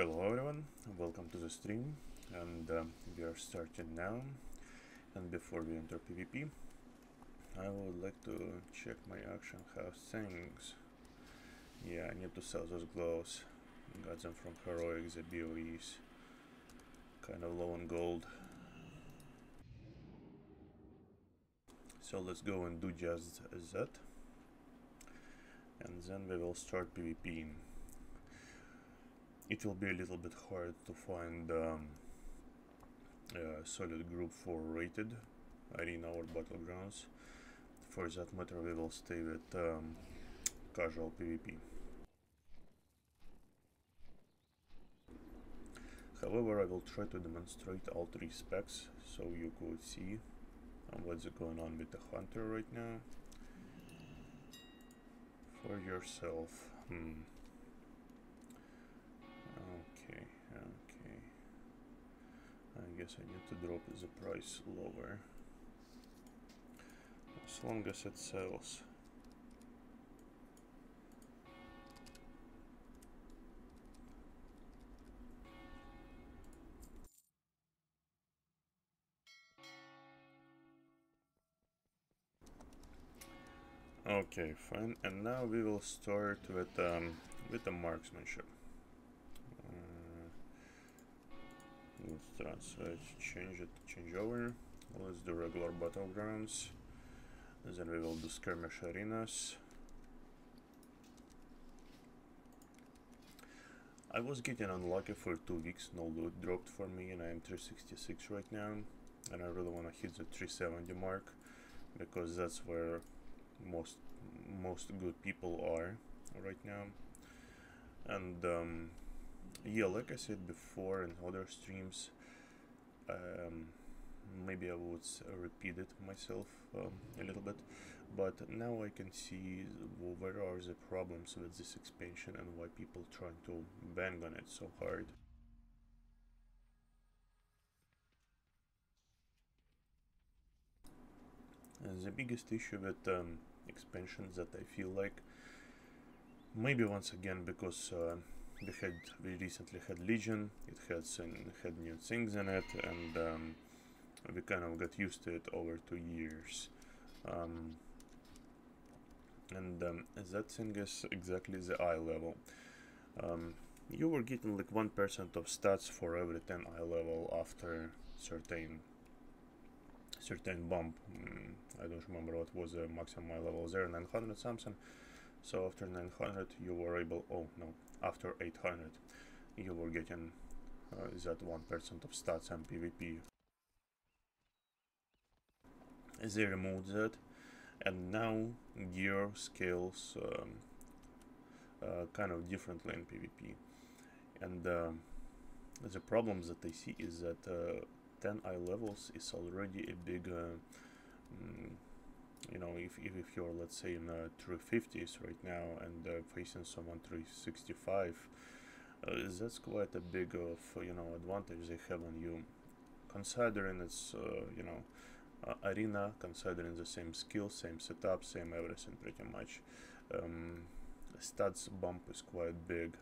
Hello everyone, welcome to the stream, and we are starting now. And before we enter PvP, I would like to check my action house things. Yeah, I need to sell those gloves. Got them from Heroic, the BOEs. Kind of low on gold. So let's go and do just that. And then we will start PvP. It will be a little bit hard to find a solid group for rated arena or battlegrounds. For that matter, we will stay with casual PvP. However, I will try to demonstrate all three specs so you could see what's going on with the hunter right now for yourself. Okay. I guess I need to drop the price lower. As long as it sells. Okay, fine. And now we will start with the marksmanship. Let's translate, change over. Let's do regular battlegrounds. Then we will do skirmish arenas. I was getting unlucky for 2 weeks, no loot dropped for me, and I am 366 right now. And I really want to hit the 370 mark, because that's where most good people are right now. And yeah, like I said before in other streams, maybe I would repeat it myself a little bit, but now I can see where are the problems with this expansion and why people trying to bang on it so hard. And the biggest issue with expansions that I feel like, maybe once again because we recently had Legion, it had new things in it, and we kind of got used to it over 2 years. That thing is exactly the eye level. You were getting like 1% of stats for every 10 eye level after certain bump. I don't remember what was the maximum eye level there, 900 something. So after 900 you were able, oh no, after 800 you were getting that 1% of stats and PvP. They removed that, and now gear scales kind of differently in PvP. And the problems that I see is that 10 eye levels is already a big you know, if you're, let's say, in 350s right now and facing someone 365, that's quite a big of, you know, advantage they have on you, considering it's you know, arena, considering the same skill, same setup, same everything pretty much. Stats bump is quite big,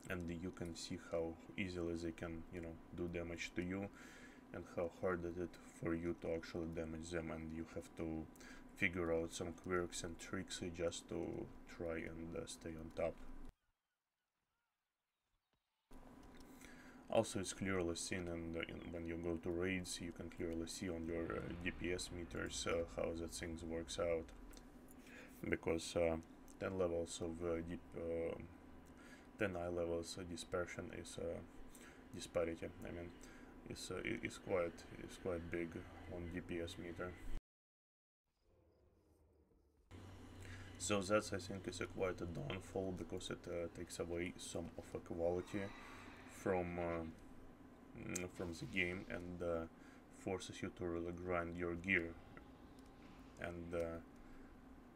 and you can see how easily they can, you know, do damage to you, and how hard it is for you to actually damage them, and you have to figure out some quirks and tricks just to try and stay on top. Also, it's clearly seen, and when you go to raids, you can clearly see on your DPS meters how that things works out, because 10 levels of 10 eye levels dispersion is disparity. I mean, is quite big on DPS meter. So that's, I think, is quite a downfall, because it takes away some of the quality from the game, and forces you to really grind your gear, and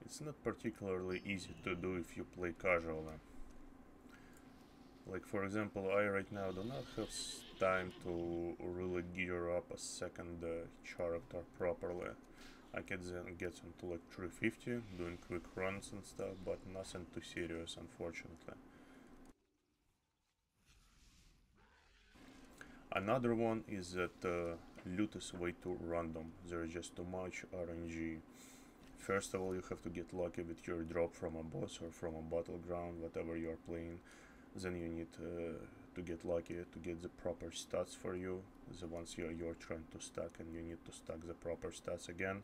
it's not particularly easy to do if you play casually. Like, for example, I right now do not have time to really gear up a second character properly. I can then get into like 350, doing quick runs and stuff, but nothing too serious, unfortunately. Another one is that loot is way too random. There is just too much RNG. First of all, you have to get lucky with your drop from a boss or from a battleground, whatever you are playing. Then you need to get lucky to get the proper stats for you, the ones you're trying to stack, and you need to stack the proper stats again.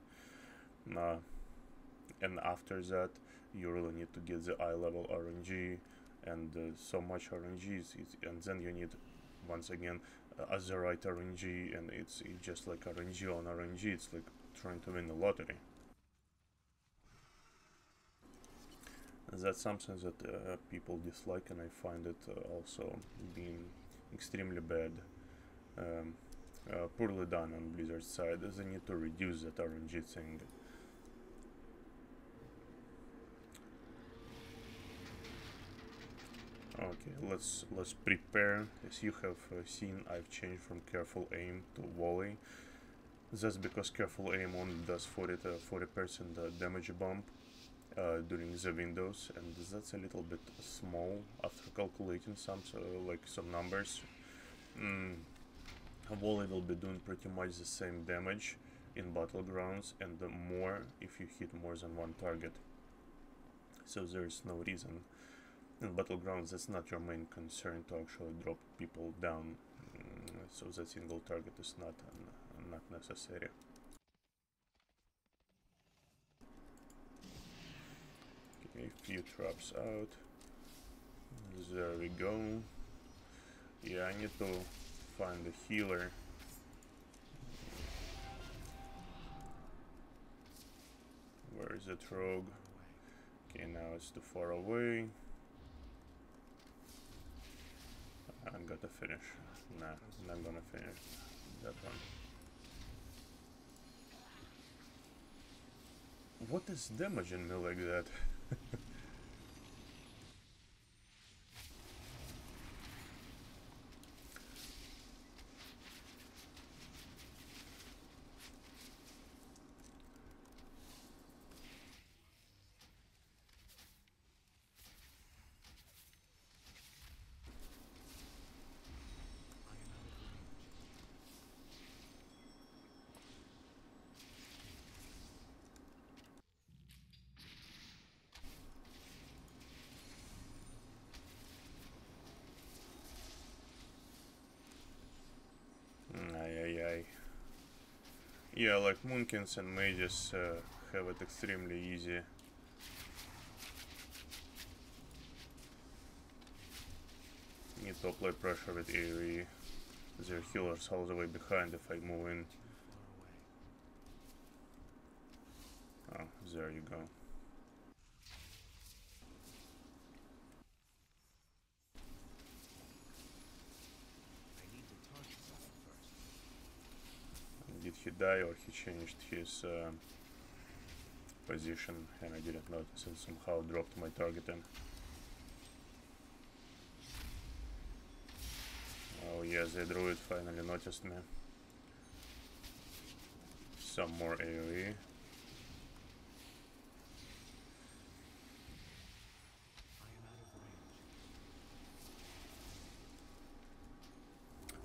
And after that, you really need to get the eye level RNG, and so much RNG, and then you need, once again, the right RNG, and it's just like RNG on RNG. It's like trying to win the lottery. And that's something that people dislike, and I find it also being extremely bad, poorly done on Blizzard's side. They need to reduce that RNG thing. Okay, let's prepare. As you have seen, I've changed from careful aim to volley. That's because careful aim only does 40% damage bump during the windows, and that's a little bit small after calculating some numbers. Volley will be doing pretty much the same damage in battlegrounds, and more if you hit more than one target. So there is no reason in battlegrounds. That's not your main concern, to actually drop people down. So that single target is not necessary. Okay, a few traps out. There we go. Yeah, I need to find a healer. Where is that rogue? Okay, now it's too far away. I'm gonna finish. Nah, I'm not gonna finish that one. What is damaging me like that? Yeah, like Moonkins and mages have it extremely easy. Need to apply pressure with AoE. Their healers all the way behind if I move in. Oh, there you go. Did he die, or he changed his position and I didn't notice and somehow dropped my targeting? Oh yes, the druid finally noticed me. Some more AoE.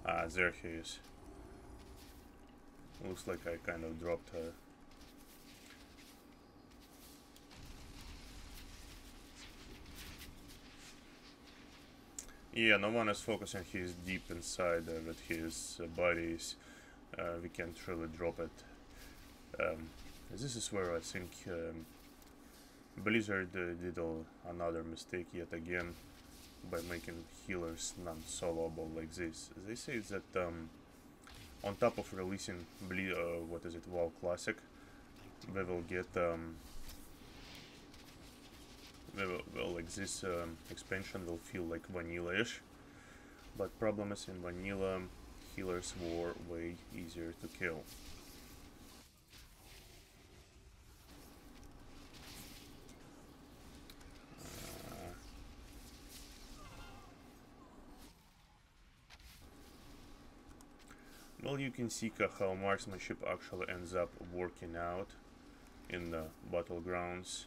Ah, there he is. Looks like I kind of dropped her. Yeah, no one is focusing. He's deep inside with his bodies. We can't really drop it. This is where I think Blizzard did another mistake yet again by making healers non-soloable like this. They say that on top of releasing WoW Classic, we will get like this expansion will feel like vanilla-ish, but problem is in vanilla healers were way easier to kill. Well, you can see how marksmanship actually ends up working out in the battlegrounds.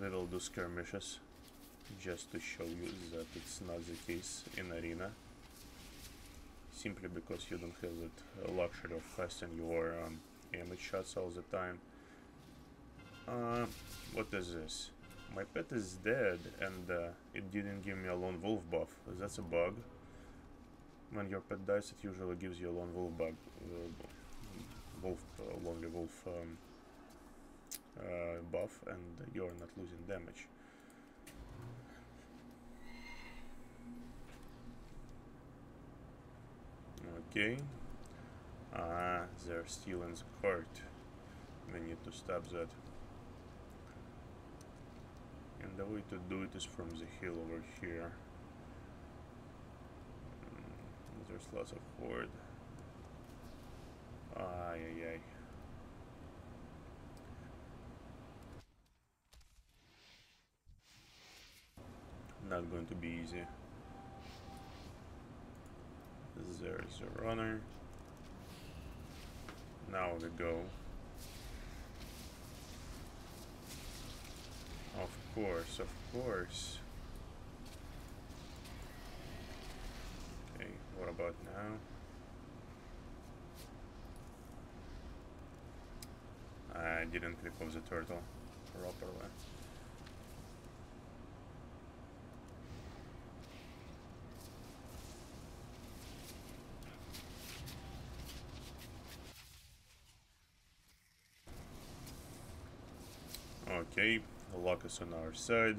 We will do skirmishes just to show you that it's not the case in arena. simply because you don't have that luxury of casting your image shots all the time. What is this? My pet is dead and it didn't give me a lone wolf buff. That's a bug. When your pet dies, it usually gives you a lone wolf bug, lonely wolf buff, and you're not losing damage. Okay. They're stealing the cart. We need to stop that. And the way to do it is from the hill over here. There's lots of horde. Ay, ay, ay. Not going to be easy. There's a runner. Now we go. Of course, of course. Okay, what about now? I didn't click off the turtle properly. Okay, the luck is on our side.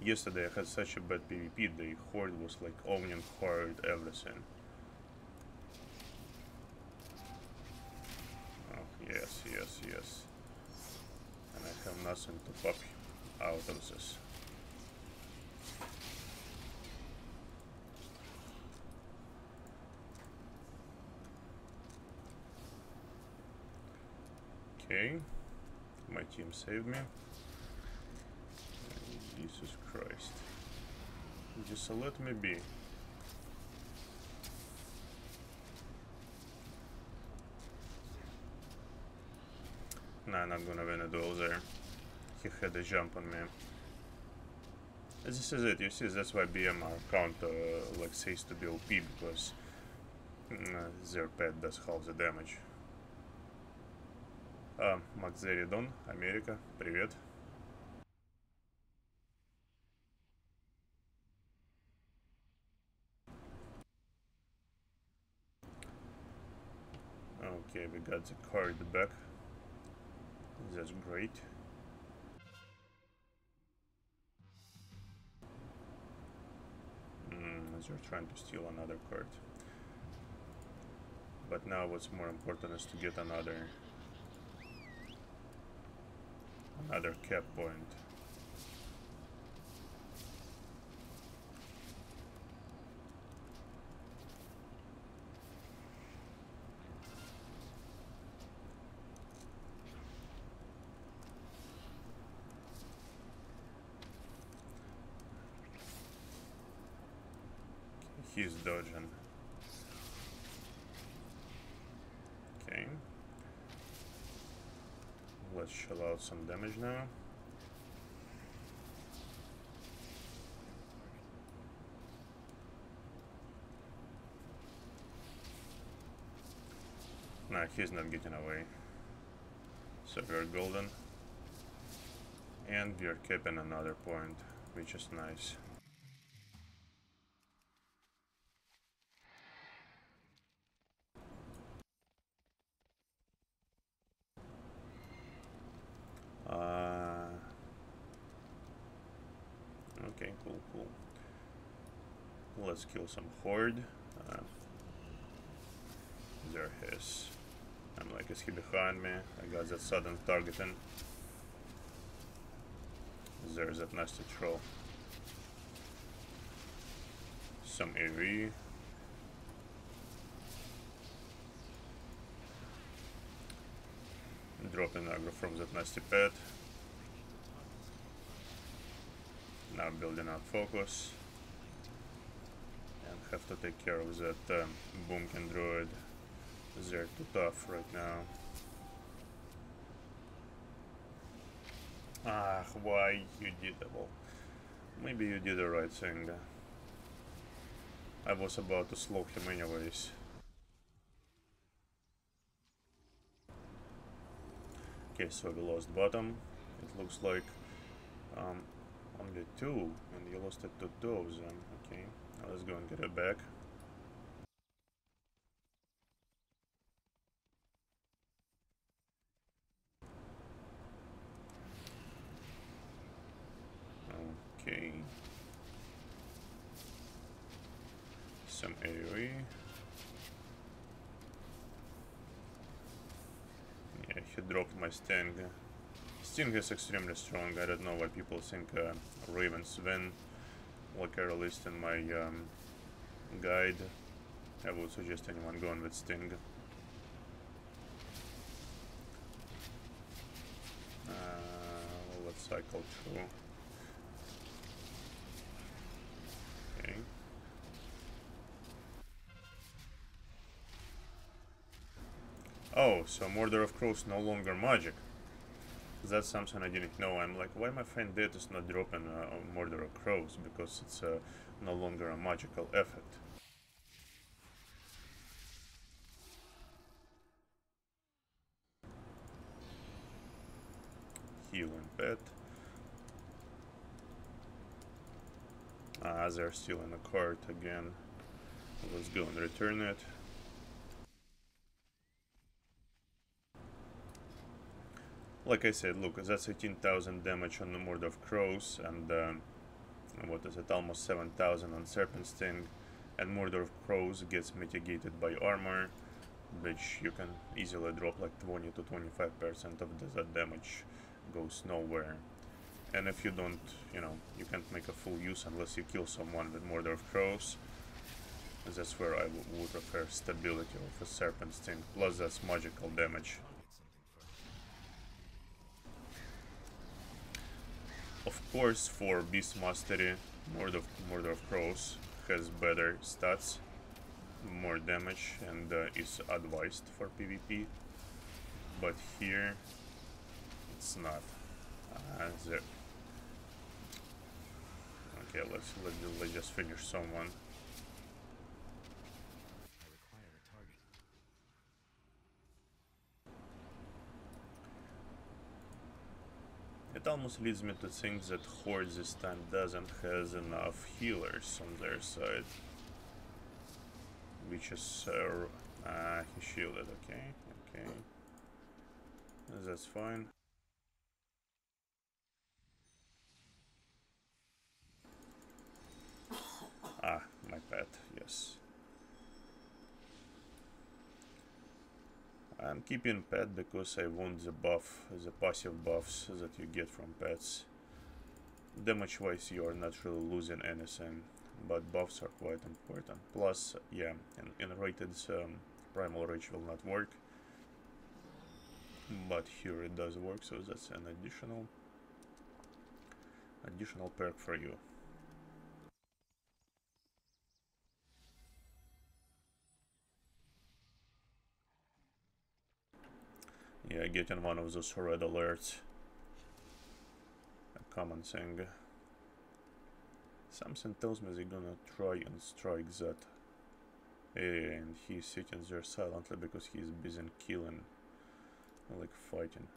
Yesterday I had such a bad PvP, the horde was like owning hard everything. Oh, yes, yes, yes. And I have nothing to pop out of this. Okay, my team saved me. Jesus Christ. Just let me be. Nah, I'm not gonna win a duel there. He had a jump on me. This is it, you see, that's why BM our account like says to be OP, because their pet does half the damage. Magtheridon, Америка, привет. Okay, we got the card back. That's great. They're trying to steal another card. But now what's more important is to get another cap point. He's dodging. Okay. Let's shell out some damage now. Nah, he's not getting away. So we're golden. And we're capping another point, which is nice. Okay, cool. Let's kill some horde. There he is. I'm like, is he behind me? I got that sudden targeting. There's that nasty troll. Some AV. Dropping aggro from that nasty pet. Now building up focus. And have to take care of that boomkin druid. They're too tough right now. Ah, why you did that? Well, maybe you did the right thing. I was about to slow him anyways. Okay, so we lost bottom. It looks like only 2, and you lost it to 2 of them. Okay, now let's go and get it back. Okay. Some AoE. Yeah, he dropped my Sting. Sting is extremely strong. I don't know why people think Ravens win. Like I released in my guide, I would suggest anyone going with Sting. Let's cycle through. Okay. Oh, so Murder of Crows no longer magic. That's something I didn't know. I'm like, why my friend Dead is not dropping Murder of Crows? Because it's no longer a magical effect. Heal and pet. They're still in the cart again. Let's go and return it. Like I said, look, that's 18,000 damage on the Murder of Crows, and what is it, almost 7,000 on Serpent Sting, and Murder of Crows gets mitigated by armor, which you can easily drop like 20 to 25% of that damage goes nowhere. And if you don't, you know, you can't make a full use unless you kill someone with Murder of Crows. That's where I would prefer stability of a Serpent Sting, plus that's magical damage. Of course, for Beast Mastery, Murder of Crows has better stats, more damage, and is advised for PvP. But here, it's not. Okay, let's just finish someone. It almost leads me to think that Horde this time doesn't have enough healers on their side. Which is... he shielded, okay. That's fine. My pet, yes. I'm keeping pet because I want the passive buffs that you get from pets. Damage wise you are not really losing anything, but buffs are quite important. Plus, yeah, in rated primal rage will not work, but here it does work, so that's an additional perk for you. Yeah, getting one of those red alerts. A common thing. Something tells me they're gonna try and strike that. And he's sitting there silently because he's busy killing, like fighting.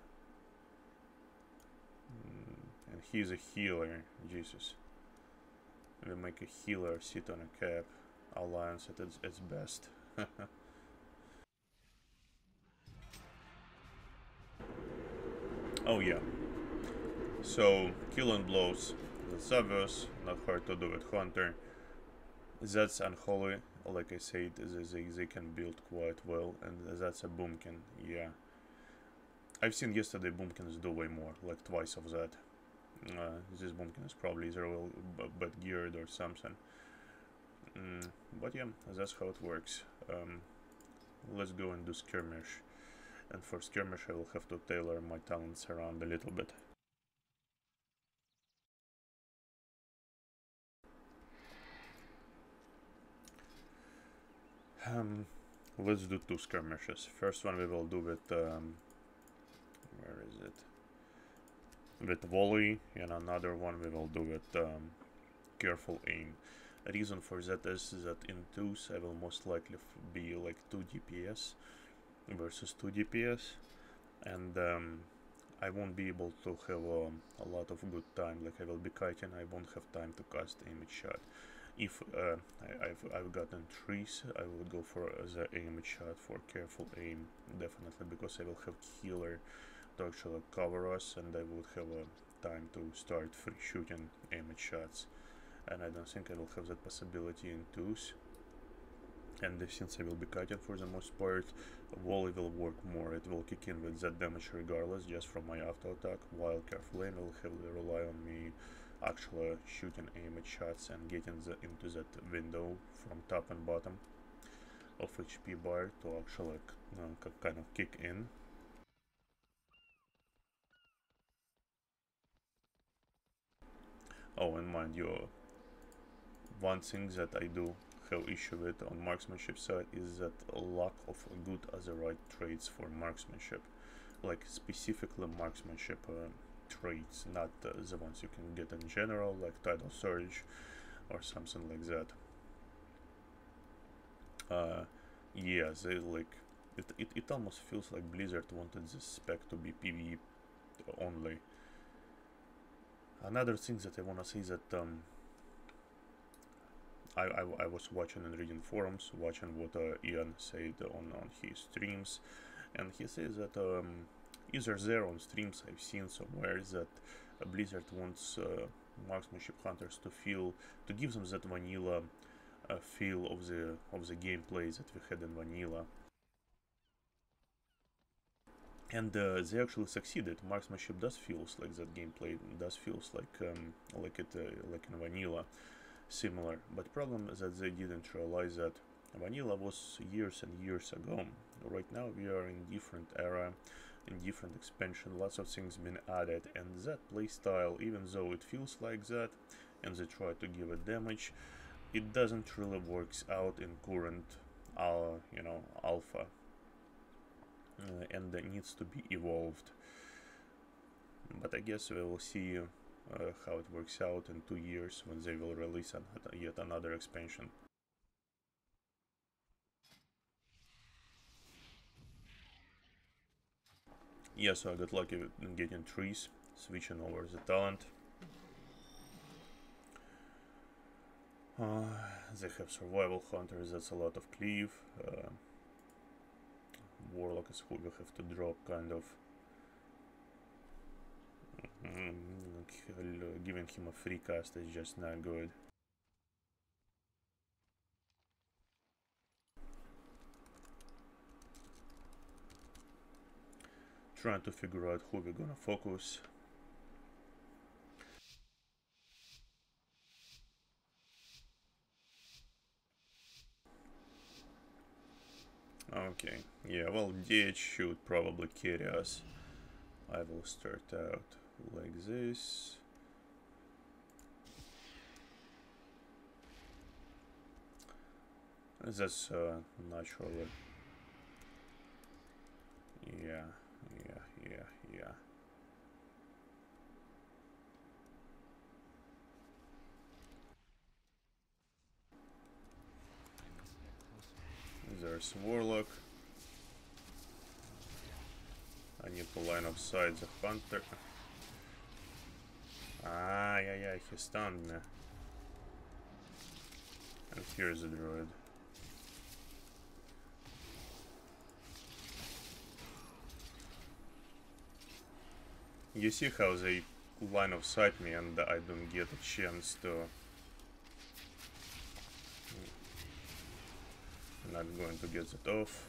And he's a healer, Jesus. We make a healer sit on a cap. Alliance at its best. Oh yeah. So, killing blows, that's obvious, not hard to do with Hunter. That's unholy, like I said, they can build quite well, and that's a boomkin, yeah. I've seen yesterday boomkins do way more, like twice of that. This boomkin is probably either well bad geared or something. But yeah, that's how it works. Let's go and do skirmish. And for skirmish I will have to tailor my talents around a little bit. Let's do 2 skirmishes. First one we will do with where is it? With volley, and another one we will do with careful aim. Reason for that is that in 2s I will most likely be like 2 DPS versus 2 DPS, and I won't be able to have a lot of good time. Like I will be kiting, I won't have time to cast image shot. If I've gotten trees, I would go for the aim shot, for careful aim, definitely, because I will have healer to actually cover us, and I would have time to start free shooting image shots. And I don't think I will have that possibility in 2s. And since I will be kiting for the most part, volley will work more. It will kick in with that damage regardless, just from my auto attack, while careful aim will heavily rely on me actually shooting image shots and getting into that window from top and bottom of HP bar to actually kind of kick in. Oh, and mind you, one thing that I do have issue with on marksmanship side is that lack of good other right traits for marksmanship, like specifically marksmanship traits, not the ones you can get in general, like tidal surge or something like that. Yeah, they like it almost feels like Blizzard wanted this spec to be PvE only. Another thing that I wanna say is that I was watching and reading forums, watching what Ian said on his streams, and he says that either there on streams I've seen somewhere that Blizzard wants marksmanship hunters to give them that vanilla feel of the gameplay that we had in vanilla. And they actually succeeded. Marksmanship does feels like that gameplay, does feels like in vanilla, similar. But problem is that they didn't realize that vanilla was years and years ago. Right now we are in different era, in different expansion, lots of things been added, and that playstyle, even though it feels like that, and they try to give it damage, it doesn't really works out in current, alpha. And it needs to be evolved. But I guess we will see how it works out in 2 years when they will release yet another expansion. Yeah, so I got lucky in getting trees, switching over the talent. They have survival hunters, that's a lot of cleave. Warlock is who you have to drop, kind of. Giving him a free cast is just not good. Trying to figure out who we're gonna focus. Okay, yeah, well, DH should probably carry us. I will start out like this. That's naturally. Yeah. There's Warlock. I need to line of sight the Hunter. Ah, yeah, he stunned me. And here's the Druid. You see how they line of sight me and I don't get a chance to... Not going to get it off.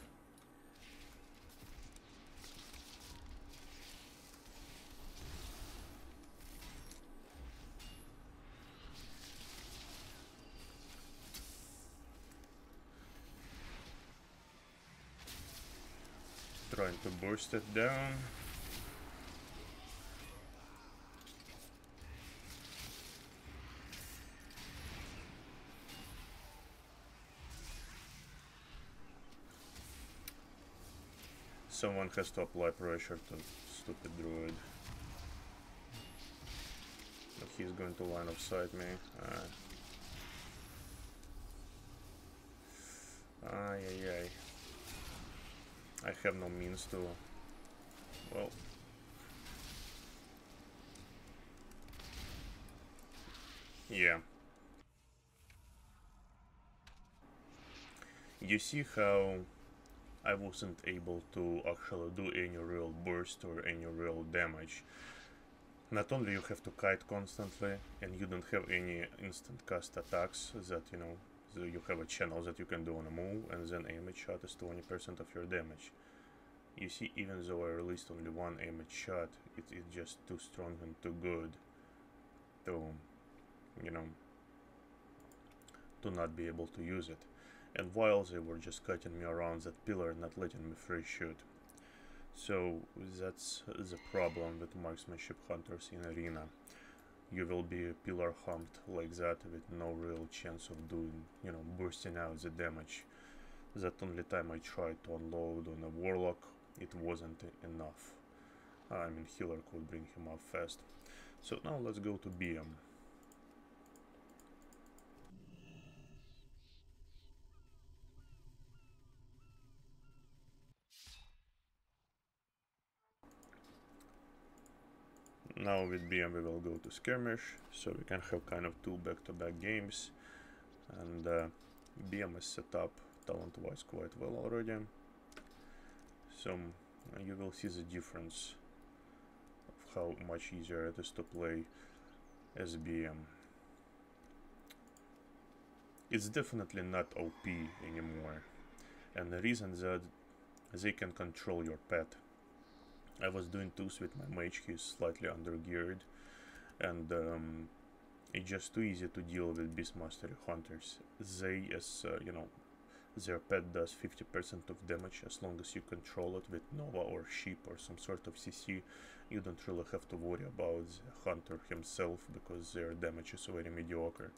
Trying to burst it down. Someone has to apply pressure to stupid Druid. But he's going to line of sight me. I have no means to, well, yeah. You see how I wasn't able to actually do any real burst or any real damage. Not only you have to kite constantly, and you don't have any instant cast attacks that, you know, so you have a channel that you can do on a move, and then aim shot is 20% of your damage. You see, even though I released only one aim shot, it is just too strong and too good to, you know, to not be able to use it. And while they were just cutting me around that pillar, not letting me free shoot. So that's the problem with marksmanship hunters in arena. You will be pillar humped like that with no real chance of doing, you know, bursting out the damage. That only time I tried to unload on a warlock, it wasn't enough. I mean, healer could bring him up fast. So now let's go to BM. Now with BM we will go to skirmish, so we can have kind of two back-to-back games. And BM is set up talent-wise quite well already. So you will see the difference of how much easier it is to play as BM. It's definitely not OP anymore, and the reason that they can control your pet. I was doing twos with my mage, he's slightly undergeared, and it's just too easy to deal with Beast Mastery hunters. They, as you know, their pet does 50% of damage. As long as you control it with Nova or Sheep or some sort of CC, you don't really have to worry about the hunter himself, because their damage is very mediocre.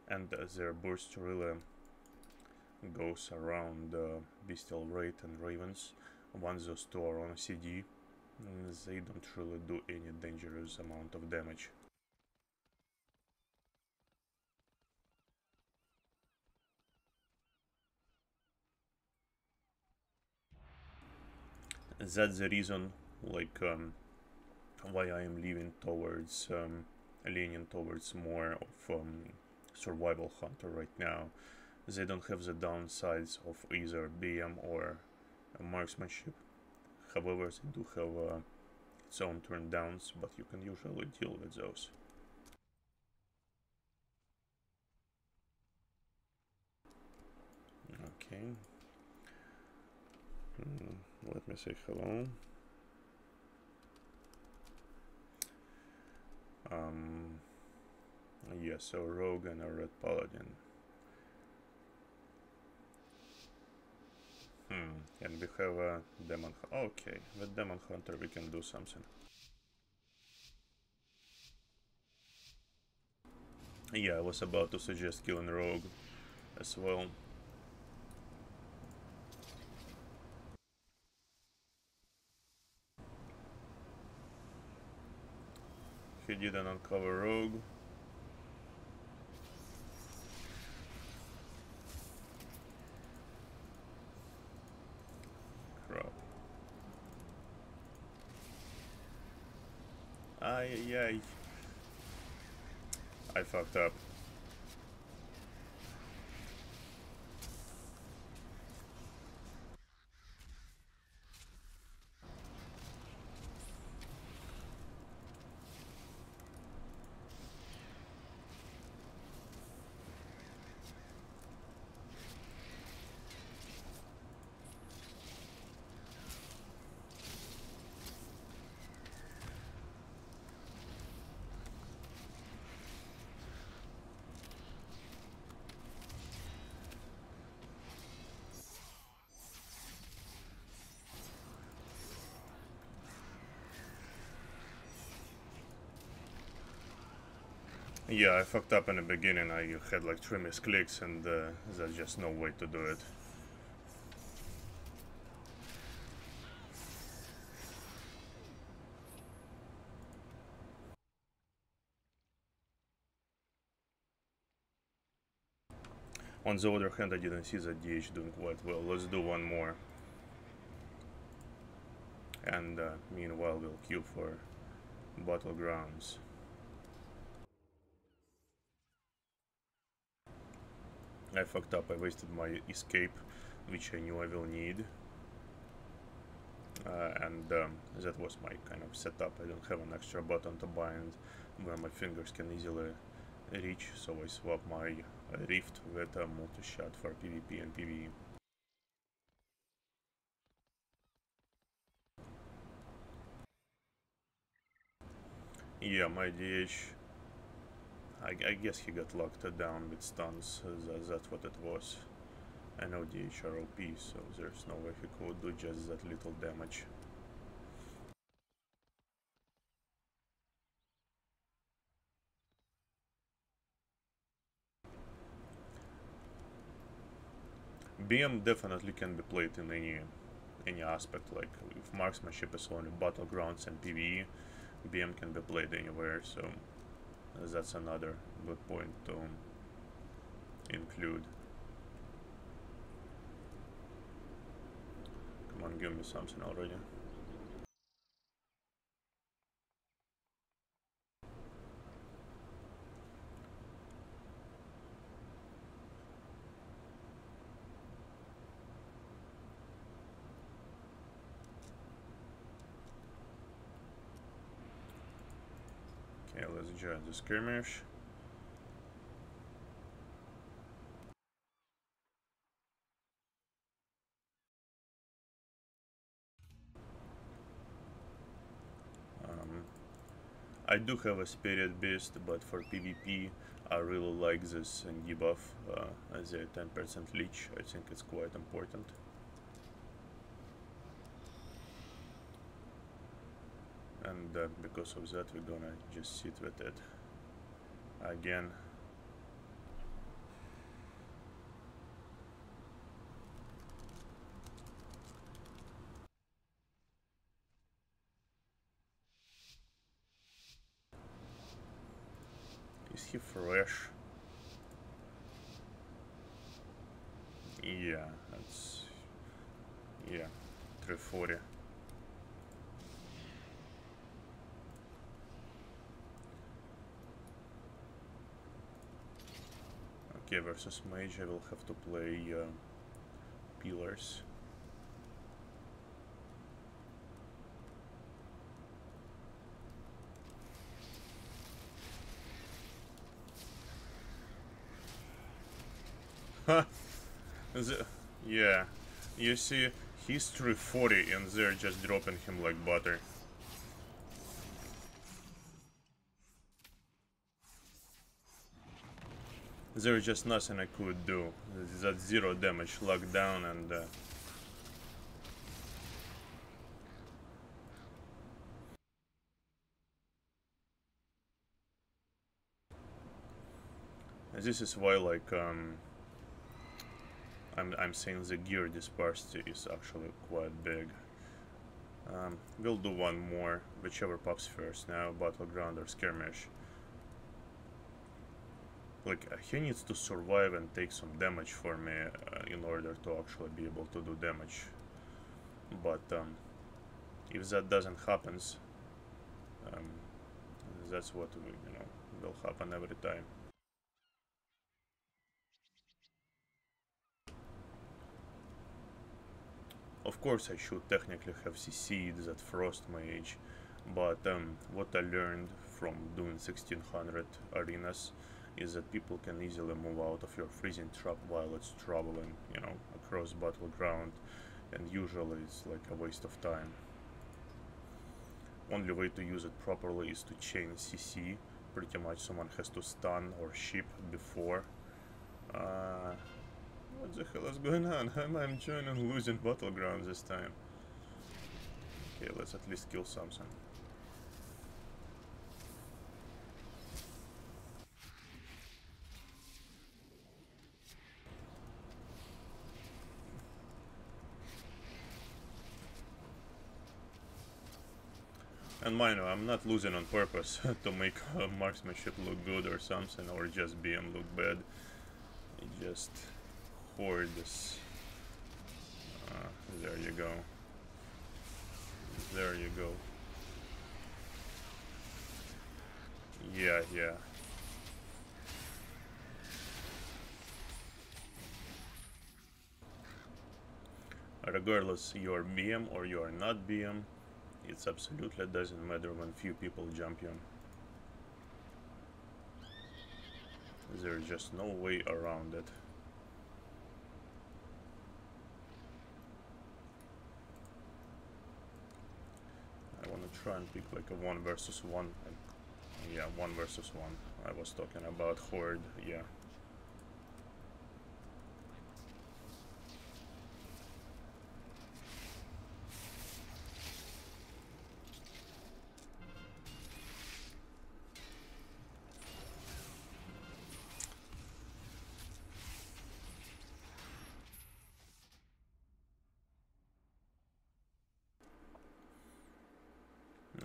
And their burst really goes around Bestial Wraith and Ravens. Once those two are on CD, they don't really do any dangerous amount of damage. That's the reason, like, why I am leaning towards more of survival hunter right now. They don't have the downsides of either BM or marksmanship. However, they do have its own turn downs, but you can usually deal with those. Okay. Let me say hello. Yeah, so Rogue and a Red Paladin. And we have a Demon. Okay, with Demon Hunter we can do something. Yeah, I was about to suggest killing Rogue as well. He didn't uncover Rogue. Crap. Ay. I fucked up. Yeah, I fucked up in the beginning. I had like 3 misclicks, and there's just no way to do it. On the other hand, I didn't see that DH doing quite well. Let's do one more. And meanwhile we'll queue for battlegrounds. I fucked up, I wasted my escape, which I knew I will need. And that was my kind of setup. I don't have an extra button to bind where my fingers can easily reach, so I swap my rift with a multi-shot for PvP and PvE. Yeah, my DH, I guess he got locked down with stuns, that's what it was. I know DH are OP, so there's no way he could do just that little damage. BM definitely can be played in any aspect, like if marksmanship is only battlegrounds and PvE, BM can be played anywhere, so that's another good point to include. Come on, give me something already. Okay, let's join the skirmish. I do have a Spirit Beast, but for PvP I really like this debuff as a 10% leech. I think it's quite important. And because of that we're gonna just sit with it again. Is he fresh? Yeah, that's... yeah, 340. Okay, versus mage I will have to play pillars. Yeah, you see, he's 340 and they're just dropping him like butter. There's just nothing I could do. That 0 damage lockdown and... this is why, like, I'm saying the gear dispersity is actually quite big. We'll do one more, whichever pops first now, battleground or skirmish. Like, he needs to survive and take some damage for me in order to actually be able to do damage. But if that doesn't happen, that's what will happen every time. Of course I should technically have CC'd that frost mage, but what I learned from doing 1600 arenas is that people can easily move out of your freezing trap while it's traveling, across battleground, and usually it's like a waste of time. Only way to use it properly is to chain CC. Pretty much someone has to stun or ship before. What the hell is going on? I'm joining losing battlegrounds this time. Okay, let's at least kill something. And mind you, I'm not losing on purpose to make marksmanship look good or something, or just BM look bad. It just hoard this. There you go. There you go. Yeah, yeah. Regardless you're BM or you are not BM, it absolutely doesn't matter when few people jump you. There's just no way around it. I want to try and pick like a 1 versus 1. Yeah, 1 versus 1. I was talking about horde, yeah.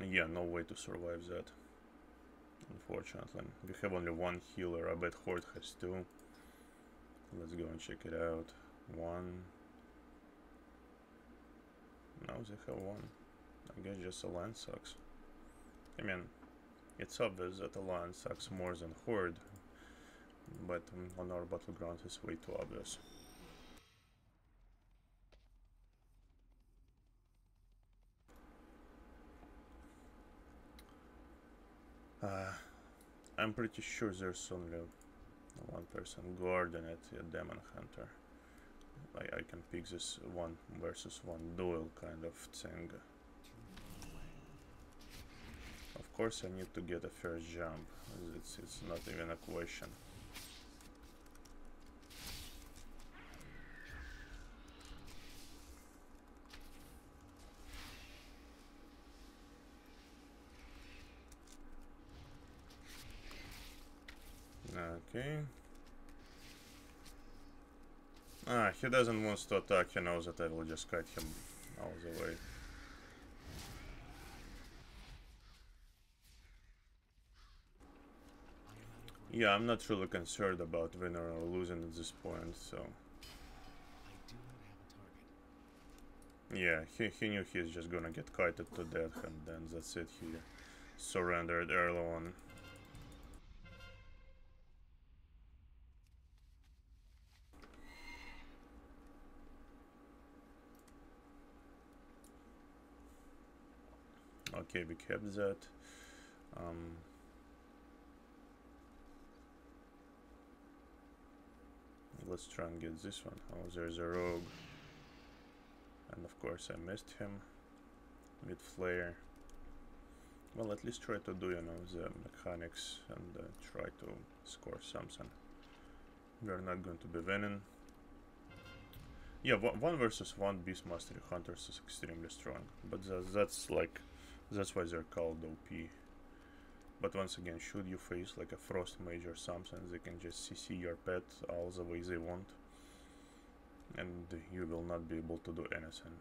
Yeah, no way to survive that, unfortunately. We have only 1 healer. I bet horde has 2. Let's go and check it out. 1. No, they have 1. I guess just alliance sucks. I mean, it's obvious that alliance sucks more than horde, but on our battleground it's way too obvious. I'm pretty sure there's only 1 person guarding it, a demon hunter. I can pick this 1 versus 1 duel kind of thing. Of course I need to get a first jump, it's not even a question. Okay. Ah, he doesn't want to attack, he knows that I will just cut him all the way. Yeah, I'm not really concerned about winning or losing at this point, so... Yeah, he knew he's just gonna get kited to death, and then that's it, he surrendered early on. Okay, we kept that. Let's try and get this one. Oh, there's a rogue. And of course I missed him. Mid flare. Well, at least try to do, you know, the mechanics and try to score something. We're not going to be winning. Yeah, 1 versus 1 Beast Mastery Hunters is extremely strong. But that's why they're called OP. But once again, should you face like a Frost Mage or something, they can just CC your pet all the way they want. And you will not be able to do anything.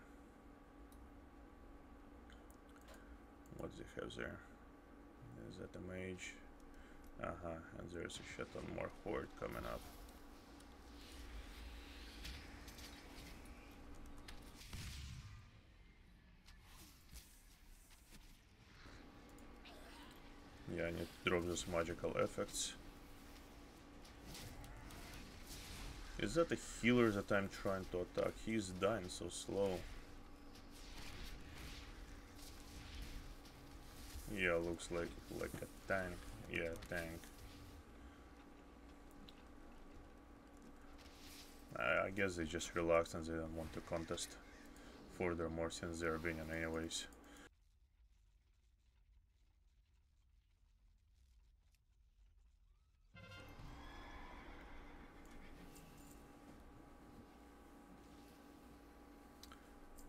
What do they have there? Is that a mage? And there's a shit ton more horde coming up. Yeah, I need to drop those magical effects. Is that a healer that I'm trying to attack? He's dying so slow. Yeah, looks like a tank. Yeah, tank. I guess they just relaxed and they don't want to contest furthermore since they're winning anyways.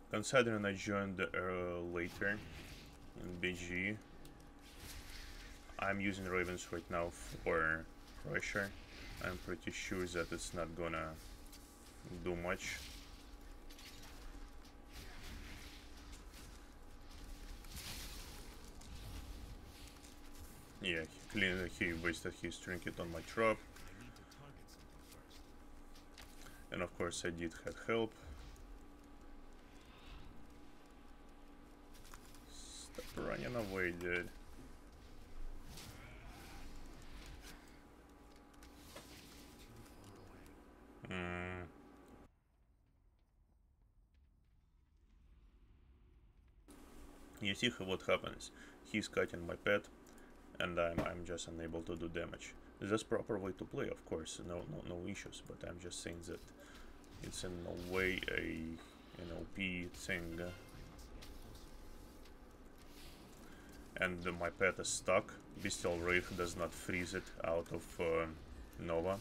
Considering I joined later in BG, I'm using Ravens right now for pressure. I'm pretty sure that it's not gonna do much. Yeah, he wasted his trinket on my trap. And of course I did have help. No way, dude. You see what happens. He's cutting my pet, and I'm just unable to do damage. That's proper way to play, of course. No issues. But I'm just saying that it's in no way an OP thing. And my pet is stuck. Bestial Wraith does not freeze it out of Nova.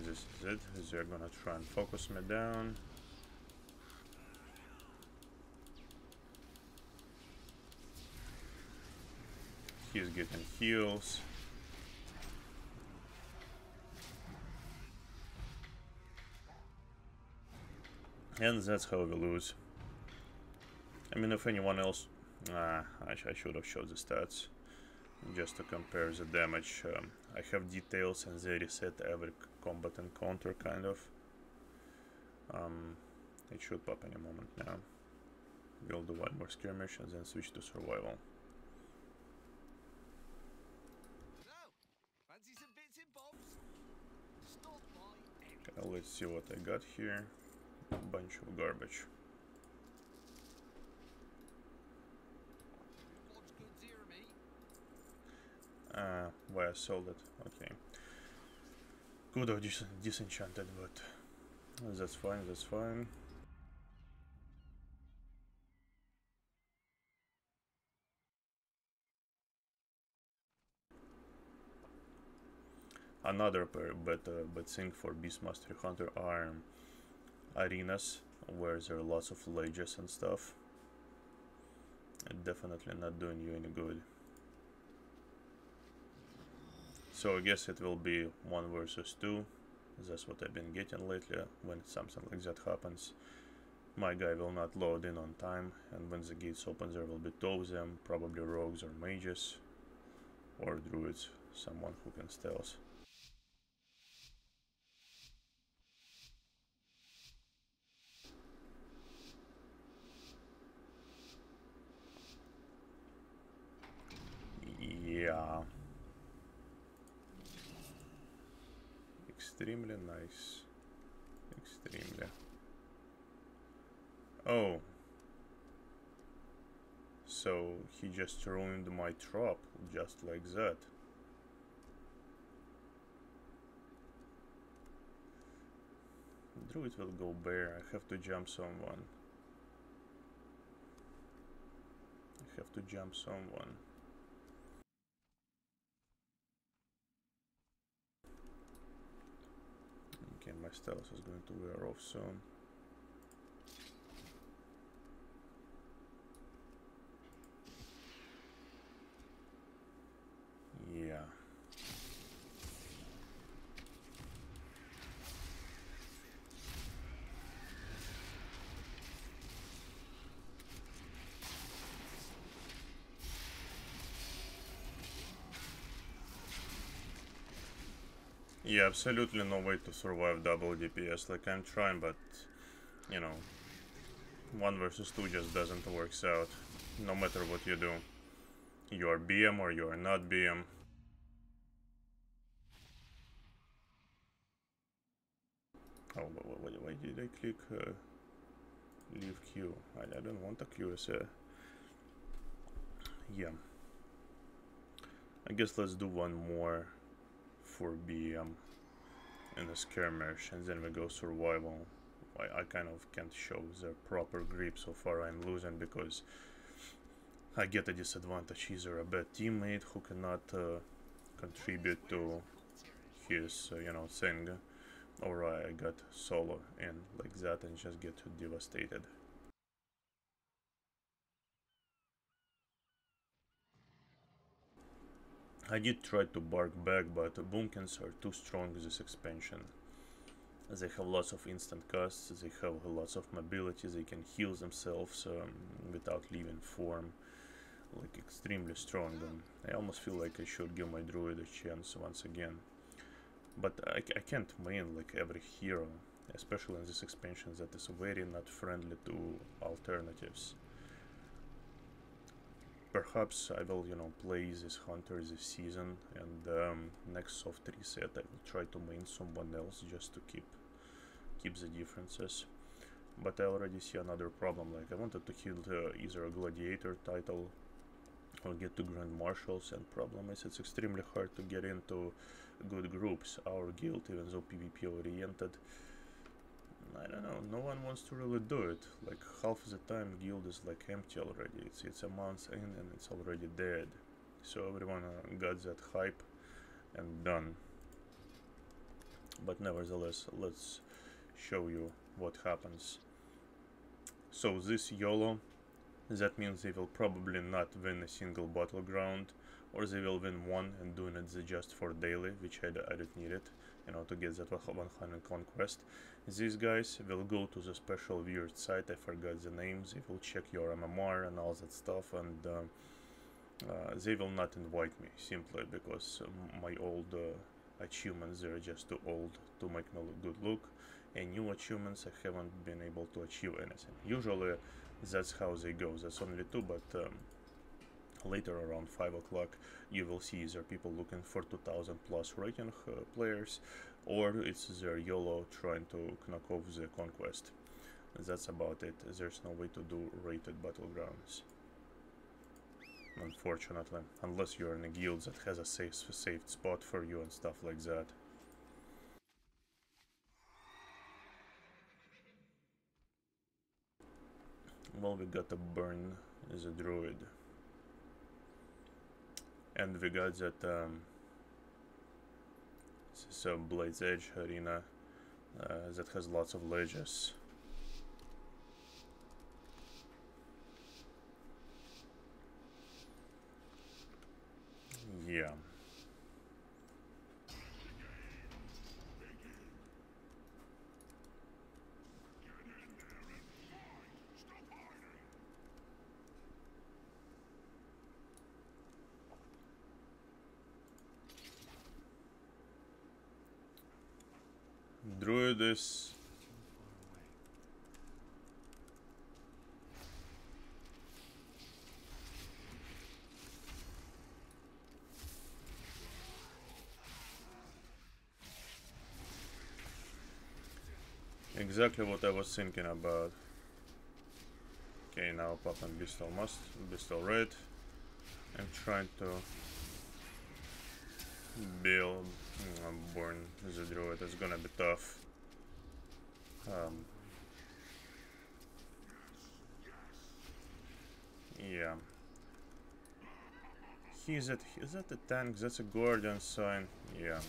This is it. They're gonna try and focus me down. He's getting heals. And that's how we lose. I mean, if anyone else... I should have showed the stats. Just to compare the damage. I have details and they reset every combat encounter, kind of. It should pop any moment now. We'll do one more skirmish and then switch to survival. Okay, let's see what I got here. A bunch of garbage. Why I sold it, okay. Could have disenchanted, but that's fine, that's fine. Another bad thing for Beastmaster Hunter are arenas where there are lots of ledges and stuff. Definitely not doing you any good. So I guess it will be 1 versus 2. That's what I've been getting lately. When something like that happens, my guy will not load in on time, and when the gates open there will be 2 of them, probably rogues or mages, or druids, someone who can stealth. Yeah. Extremely nice. Extremely. Oh. So he just ruined my trop just like that. Druid will go bear. I have to jump someone. I have to jump someone. Okay, my stealth is going to wear off soon. Yeah. Yeah, absolutely no way to survive double DPS. Like, I'm trying, but, you know, 1 versus 2 just doesn't work out. No matter what you do. You are BM or you are not BM. Oh, why did I click leave queue? I don't want a queue, so... Yeah. I guess let's do one more for BM in a skirmish, and then we go survival. I kind of can't show the proper grip so far. I'm losing because I get a disadvantage, either a bad teammate who cannot contribute to his you know, thing, or I got solo in like that and just get devastated. I did try to bark back, but Boomkins are too strong this expansion. They have lots of instant casts, they have lots of mobility, they can heal themselves without leaving form. Like, extremely strong. I almost feel like I should give my druid a chance once again. But I can't main like every hero, especially in this expansion that is very not friendly to alternatives. Perhaps I will, you know, play this hunter this season, and next soft reset I will try to main someone else just to keep the differences. But I already see another problem. Like I wanted to kill either a gladiator title or get to grand marshals, and problem is it's extremely hard to get into good groups. Our guild, even though PvP oriented, I don't know, no one wants to really do it. Like half the time guild is like empty already. It's a month in and it's already dead. So everyone got that hype and done. But nevertheless, let's show you what happens. So this YOLO, that means they will probably not win a single battleground, or they will win one and doing it just for daily, which I don't need it, you know, to get that 100 conquest. These guys will go to the special weird site, I forgot the names, they will check your MMR and all that stuff, and they will not invite me, simply because my old achievements, they're just too old to make no good look, and new achievements I haven't been able to achieve anything. Usually that's how they go. That's only two, but later around 5 o'clock you will see either people looking for 2000 plus rating players, or it's their YOLO trying to knock off the conquest. That's about it. There's no way to do rated battlegrounds, unfortunately, unless you're in a guild that has a safe spot for you and stuff like that. Well, we got a burn as a druid, and we got that this Blade's Edge arena that has lots of ledges. Yeah. Druid is exactly what I was thinking about. Okay, now popping Beastal Red. I'm trying to build Born as a Druid. It's gonna be tough. Yeah. Is that a tank? That's a Guardian sign. Yeah.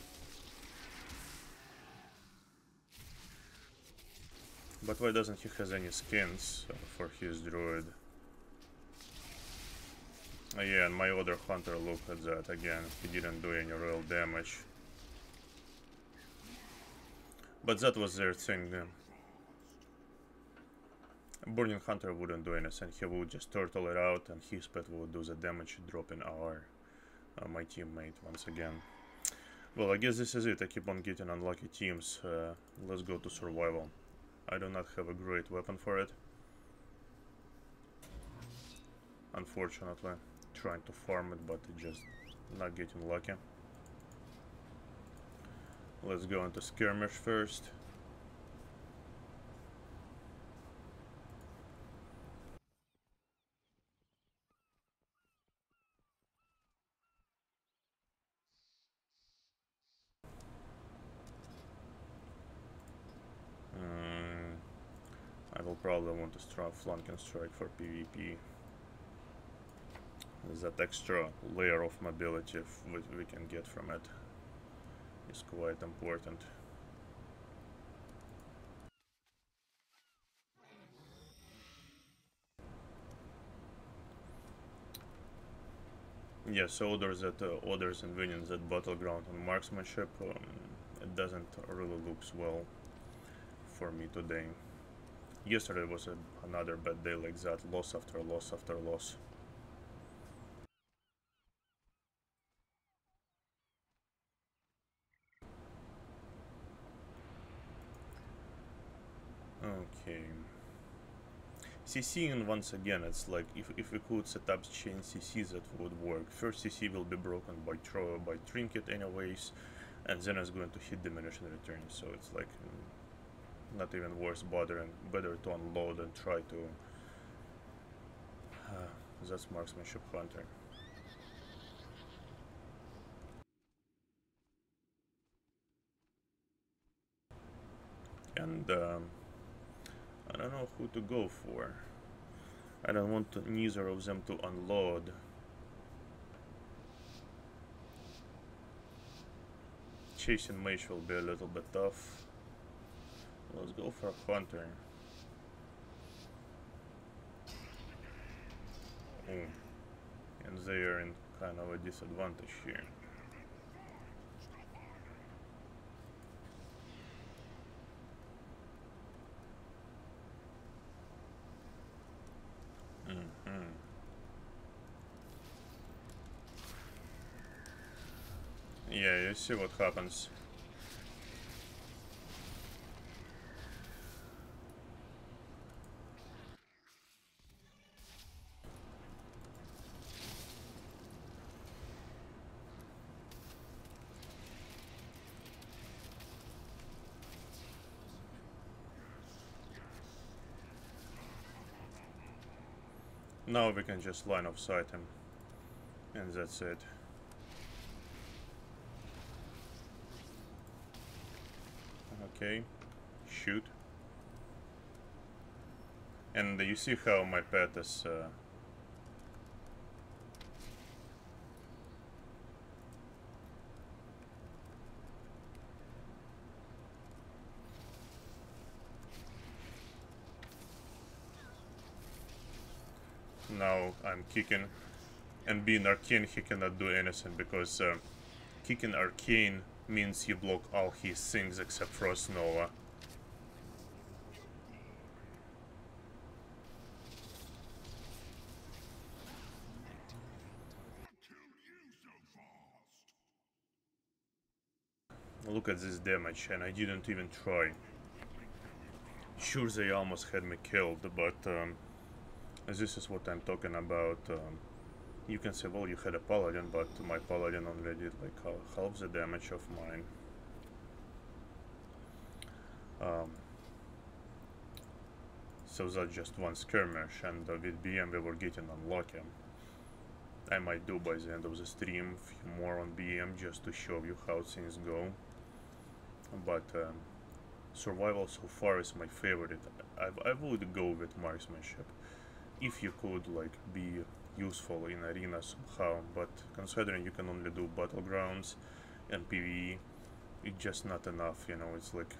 But why doesn't he have any skins for his druid? Yeah, and my other hunter, look at that again. He didn't do any real damage. But that was their thing. Burning Hunter wouldn't do anything. He would just turtle it out, and his pet would do the damage, dropping my teammate once again. Well, I guess this is it. I keep on getting unlucky teams. Let's go to survival. I do not have a great weapon for it, unfortunately. Trying to farm it, but just not getting lucky. Let's go into skirmish first. I will probably want to flanking strike for PvP. That extra layer of mobility we can get from it is quite important. Yeah, so there's orders and winning that battleground on marksmanship. It doesn't really looks well for me today. Yesterday was another bad day like that, loss after loss after loss. Okay. CCing once again, it's like if we could set up chain CC, that would work. First CC will be broken by trinket anyways, and then it's going to hit diminishing returns. So it's like not even worth bothering. Better to unload and try to. That's marksmanship hunter. And I don't know who to go for. I don't want neither of them to unload. Chasing mage will be a little bit tough. Let's go for a hunter. And they are in kind of a disadvantage here. Yeah, you see what happens. Now we can just line of sight him, and that's it. Okay, shoot. And you see how my pet is now I'm kicking, and being arcane he cannot do anything because kicking arcane means you block all his things except Frost Nova. Look at this damage, and I didn't even try. Sure, they almost had me killed, but this is what I'm talking about. You can say, well, you had a paladin, but my paladin only did like half the damage of mine. So that's just one skirmish, and with BM we were getting unlucky. I might do by the end of the stream a few more on BM just to show you how things go. But survival so far is my favorite. I would go with marksmanship if you could like be useful in arena somehow, but considering you can only do battlegrounds and PvE, it's just not enough, you know. It's like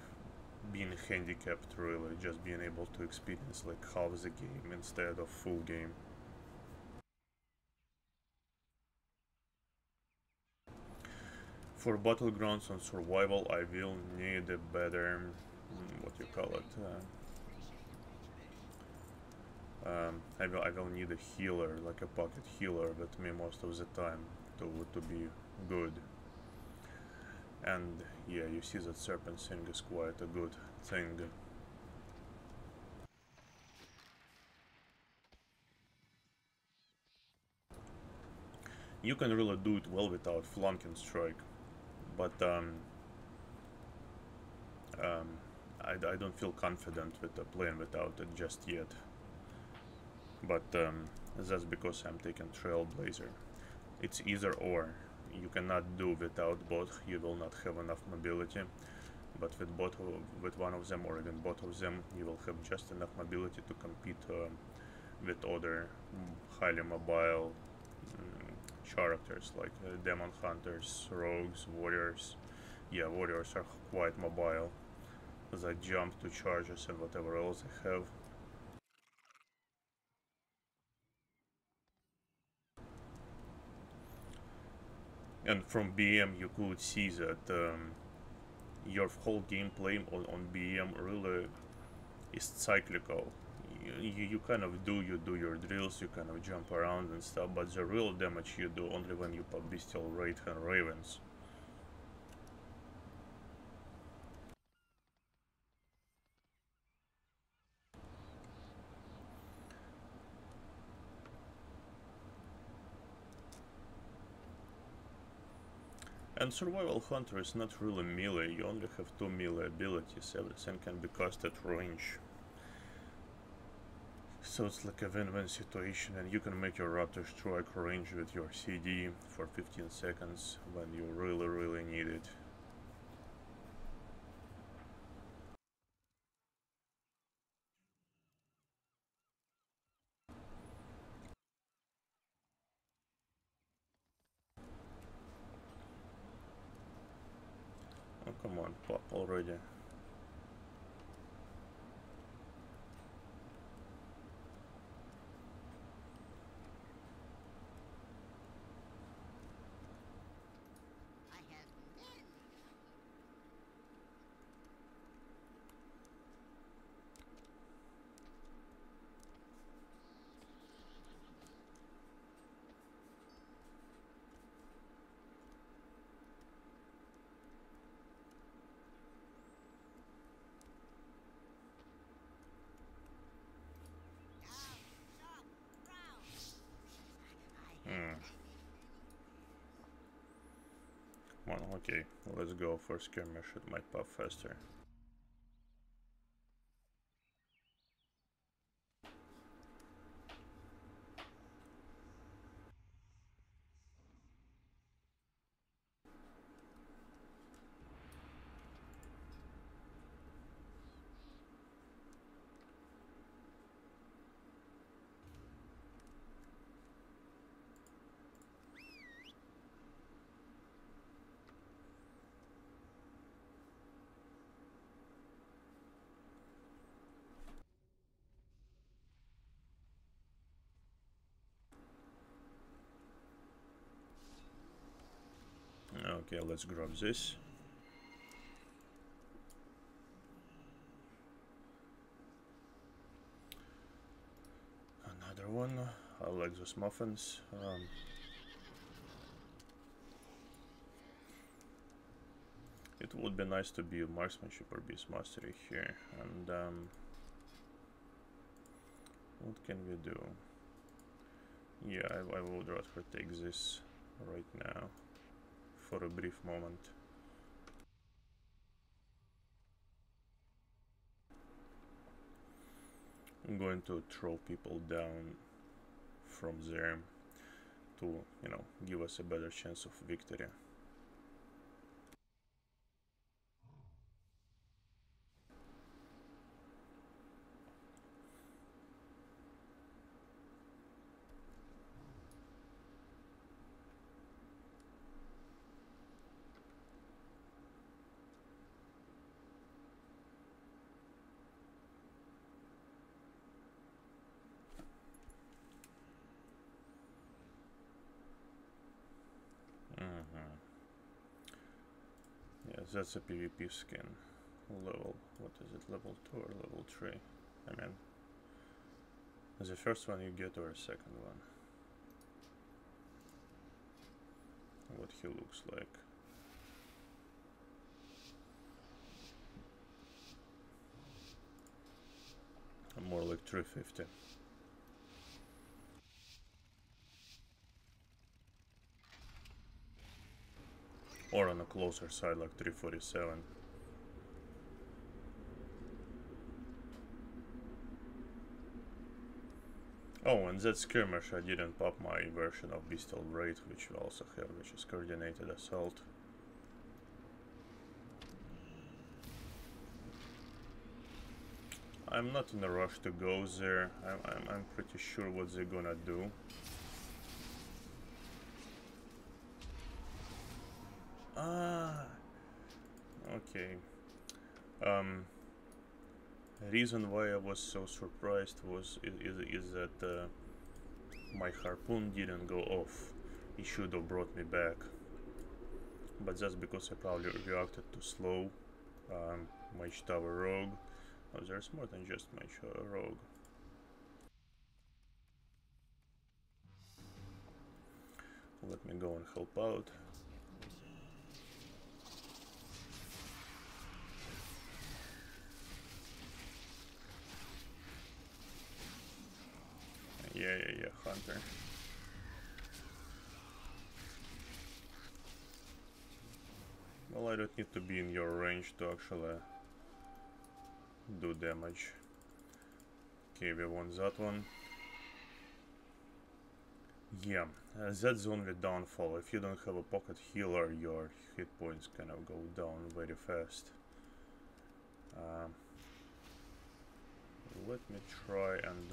being handicapped, really, just being able to experience like half the game instead of full game. For battlegrounds on survival, I will need a better, what you call it, I will need a healer, like a pocket healer with me most of the time to be good. And yeah, you see that serpent thing is quite a good thing. You can really do it well without flanking strike, but I don't feel confident with playing without it just yet. But that's because I'm taking Trailblazer. It's either or. You cannot do without both, you will not have enough mobility. But with one of them or even both of them, you will have just enough mobility to compete with other highly mobile characters like demon hunters, rogues, warriors. Yeah, warriors are quite mobile. They jump to charges and whatever else they have. And from BM you could see that your whole gameplay on BM really is cyclical. You kind of do your drills, you kind of jump around and stuff, but the real damage you do only when you pop Bestial Wraith and Ravens. And Survival Hunter is not really melee, you only have 2 melee abilities, everything can be cast at range. So it's like a win-win situation, and you can make your raptor strike range with your CD for 15 seconds when you really need it. Oh, come on, pop already. Well, okay, let's go for skirmish, it might pop faster. Okay, let's grab this. Another one. I like those muffins. It would be nice to be a marksmanship or beast mastery here. And what can we do? Yeah, I would rather take this right now for a brief moment. I'm going to throw people down from there to, you know, give us a better chance of victory. Yes, that's a PvP skin. Level, what is it, level 2 or level 3? I mean, the first one you get or a second one? What he looks like. More like 350. Or on a closer side, like 347. Oh, and that skirmish, I didn't pop my version of Bestial Raid, which we also have, which is Coordinated Assault. I'm not in a rush to go there. I'm pretty sure what they're gonna do. Okay. Reason why I was so surprised is that my harpoon didn't go off. It should have brought me back. But that's because I probably reacted too slow. Mage Tower Rogue. Oh, there's more than just Mage Rogue. Let me go and help out. Yeah, Hunter. Well, I don't need to be in your range to actually do damage. Okay, we want that one. Yeah, that's the only downfall. If you don't have a pocket healer, your hit points kind of go down very fast. Let me try and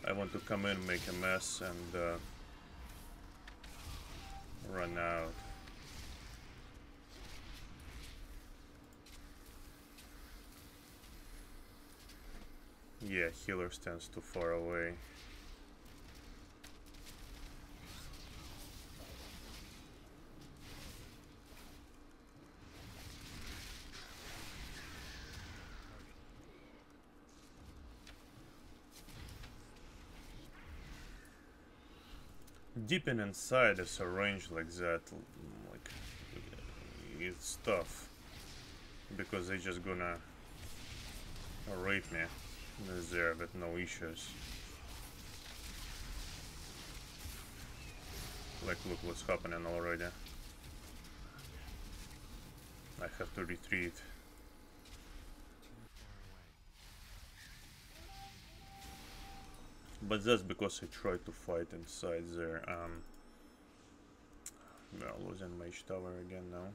I want to come in, make a mess, and run out. Yeah, healer stands too far away. Deeping inside is a range like that, like, it's tough, because they're just gonna rape me there with no issues. Like, look what's happening already. I have to retreat. But that's because I tried to fight inside there. We are losing mage tower again now.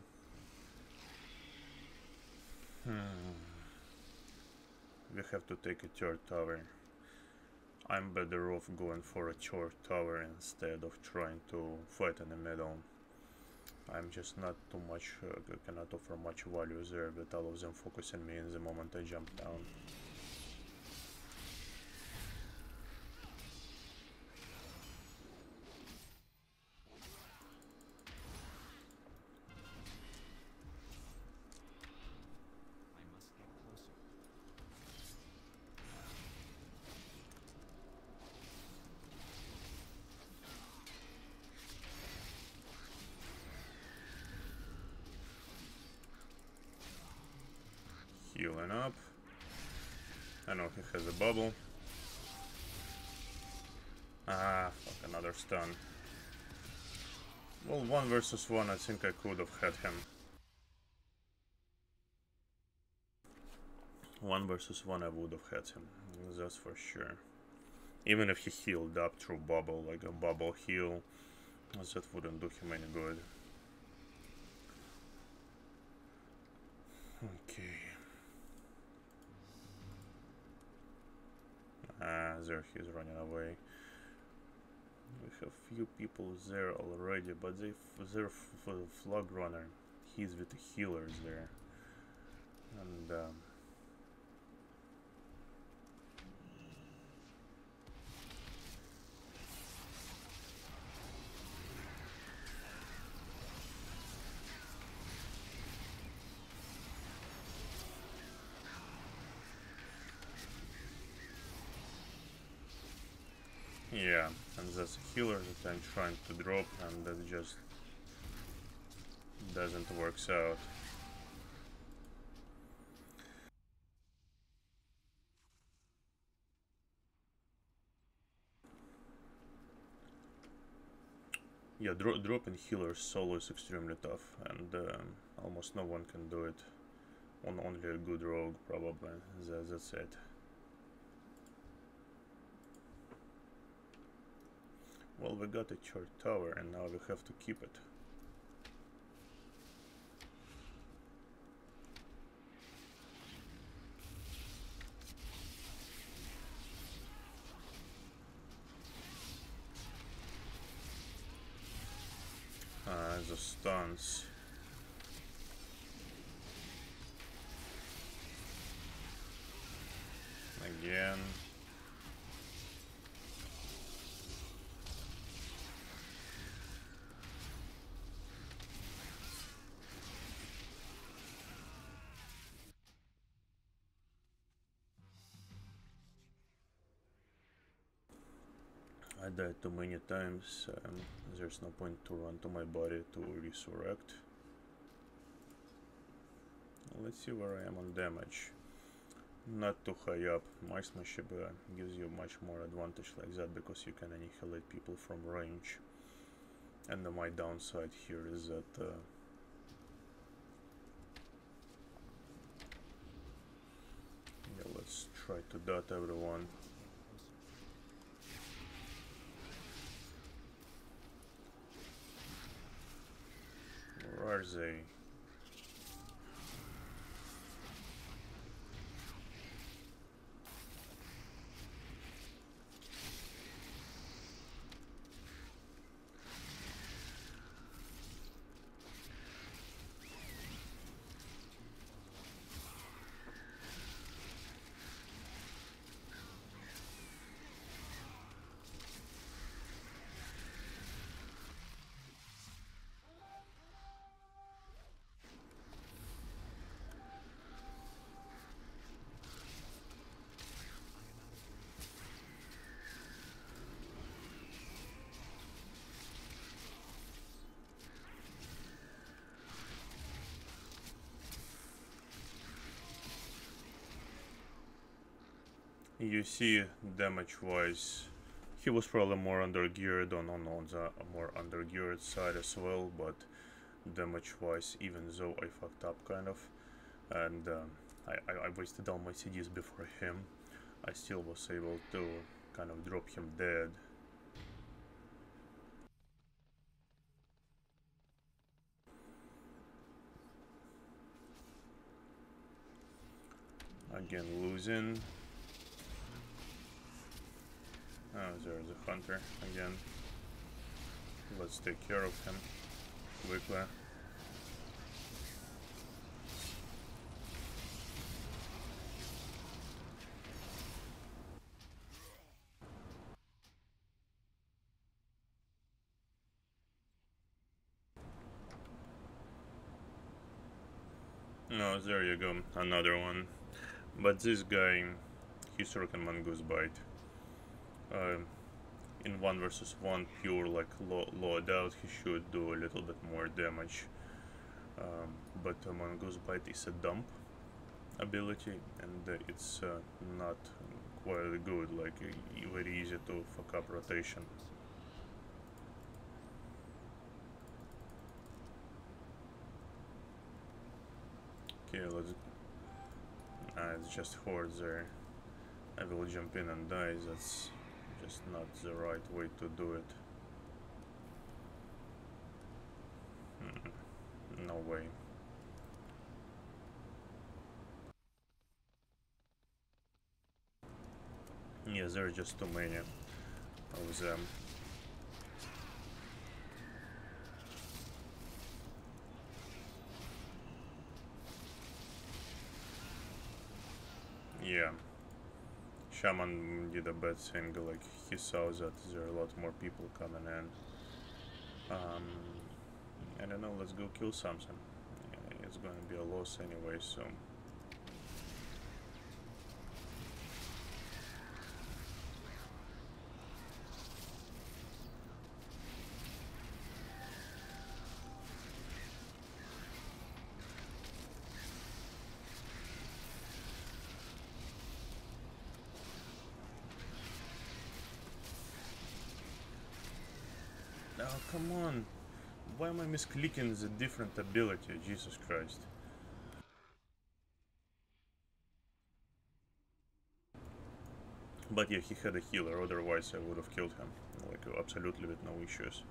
We have to take a third tower. I'm better off going for a third tower instead of trying to fight in the middle. I'm just not too much, cannot offer much value there with all of them focusing me in the moment I jump down. Healing up. I know he has a bubble. Ah, fuck, another stun. Well, 1 versus 1, I think I could have had him. 1 versus 1, I would have had him. That's for sure. Even if he healed up through bubble, like a bubble heal, that wouldn't do him any good. Okay. Ah, there he's running away. We have few people there already, but they're flag runner. He's with the healers there, and yeah, and that's a healer that I'm trying to drop, and that just doesn't work out. Yeah, dropping healers solo is extremely tough, and almost no one can do it. Only a good rogue, probably. That's it. Well, we got a third tower, and now we have to keep it. The stuns. Again. I died too many times, there's no point to run to my body to resurrect. Let's see where I am on damage. Not too high up. Marksmanship gives you much more advantage like that because you can annihilate people from range. And my downside here is that yeah, let's try to dot everyone. Where are they? You see, damage-wise, he was probably more undergeared on the more undergeared side as well, but damage-wise, even though I fucked up kind of, and I wasted all my CDs before him, I still was able to kind of drop him dead. Again, losing. Oh, there's a hunter again. Let's take care of him quickly. No, there you go, another one. But this guy, he's rocking Mongoose Bite. In 1 versus 1 pure like load out, he should do a little bit more damage, but Mongoose Bite is a dump ability, and it's not quite good, like very easy to fuck up rotation. Okay, let's it's just hordes there. I will jump in and die. That's just not the right way to do it. No way. Yeah, there are just too many of them. Yeah. Shaman did a bad thing, like he saw that there are a lot more people coming in. I don't know, let's go kill something. It's gonna be a loss anyway, so... Oh, come on! Why am I misclicking the different ability? Jesus Christ. But yeah, he had a healer, otherwise I would have killed him. Like, absolutely with no issues.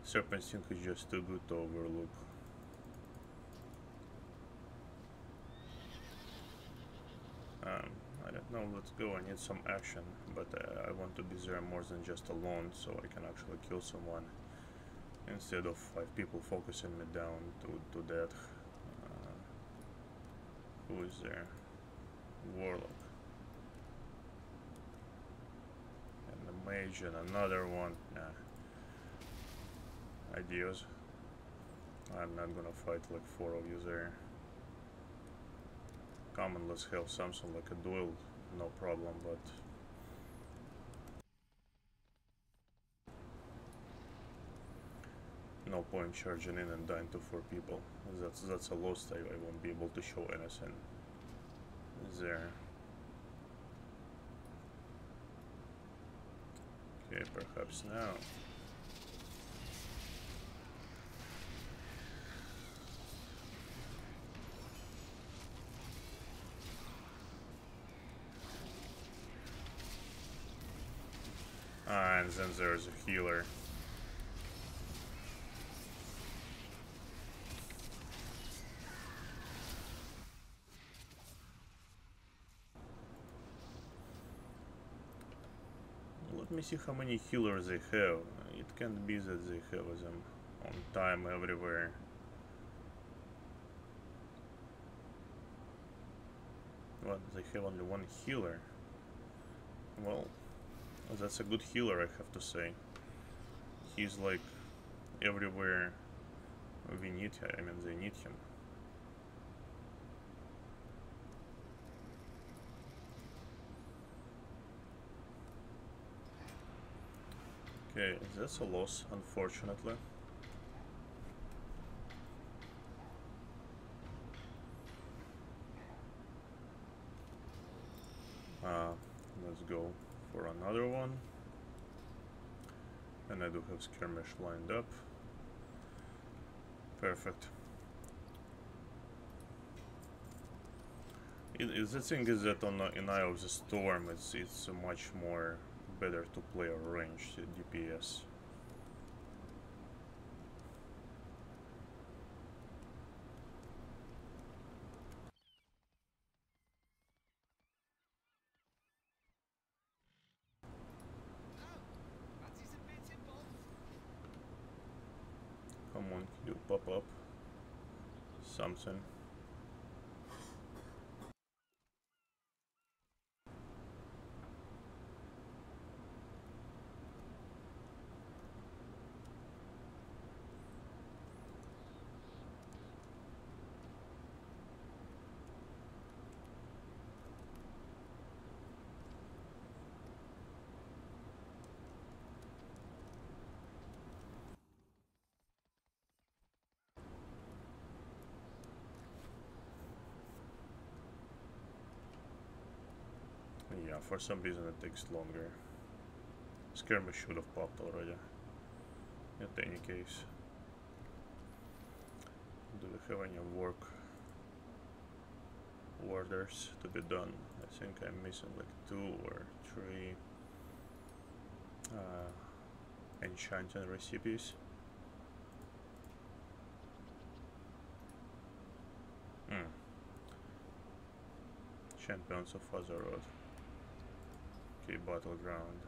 Serpent Sting is just too good to overlook. I don't know, let's go, I need some action, but I want to be there more than just alone, so I can actually kill someone, instead of 5 people focusing me down to death. Who is there? Warlock. And the mage and another one. Nah. Ideas. I'm not gonna fight like 4 of you there. Come on, let's have something like a duel, no problem, but no point charging in and dying to 4 people. That's a loss. I won't be able to show anything there. Okay, perhaps now. And then there's a healer. Let me see how many healers they have. It can't be that they have them on time everywhere. What? They have only 1 healer? Well, that's a good healer, I have to say. He's like everywhere we need him. I mean, they need him. Okay, that's a loss, unfortunately. Let's go for another one. And I do have skirmish lined up. Perfect. The thing is that in Eye of the Storm, it's much more better to play a ranged DPS. Come on, you pop up something. Yeah, for some reason it takes longer. Skirmish should have popped already. In any case. Do we have any work orders to be done? I think I'm missing like 2 or 3 enchanting recipes. Champions of Azeroth. Okay, battleground.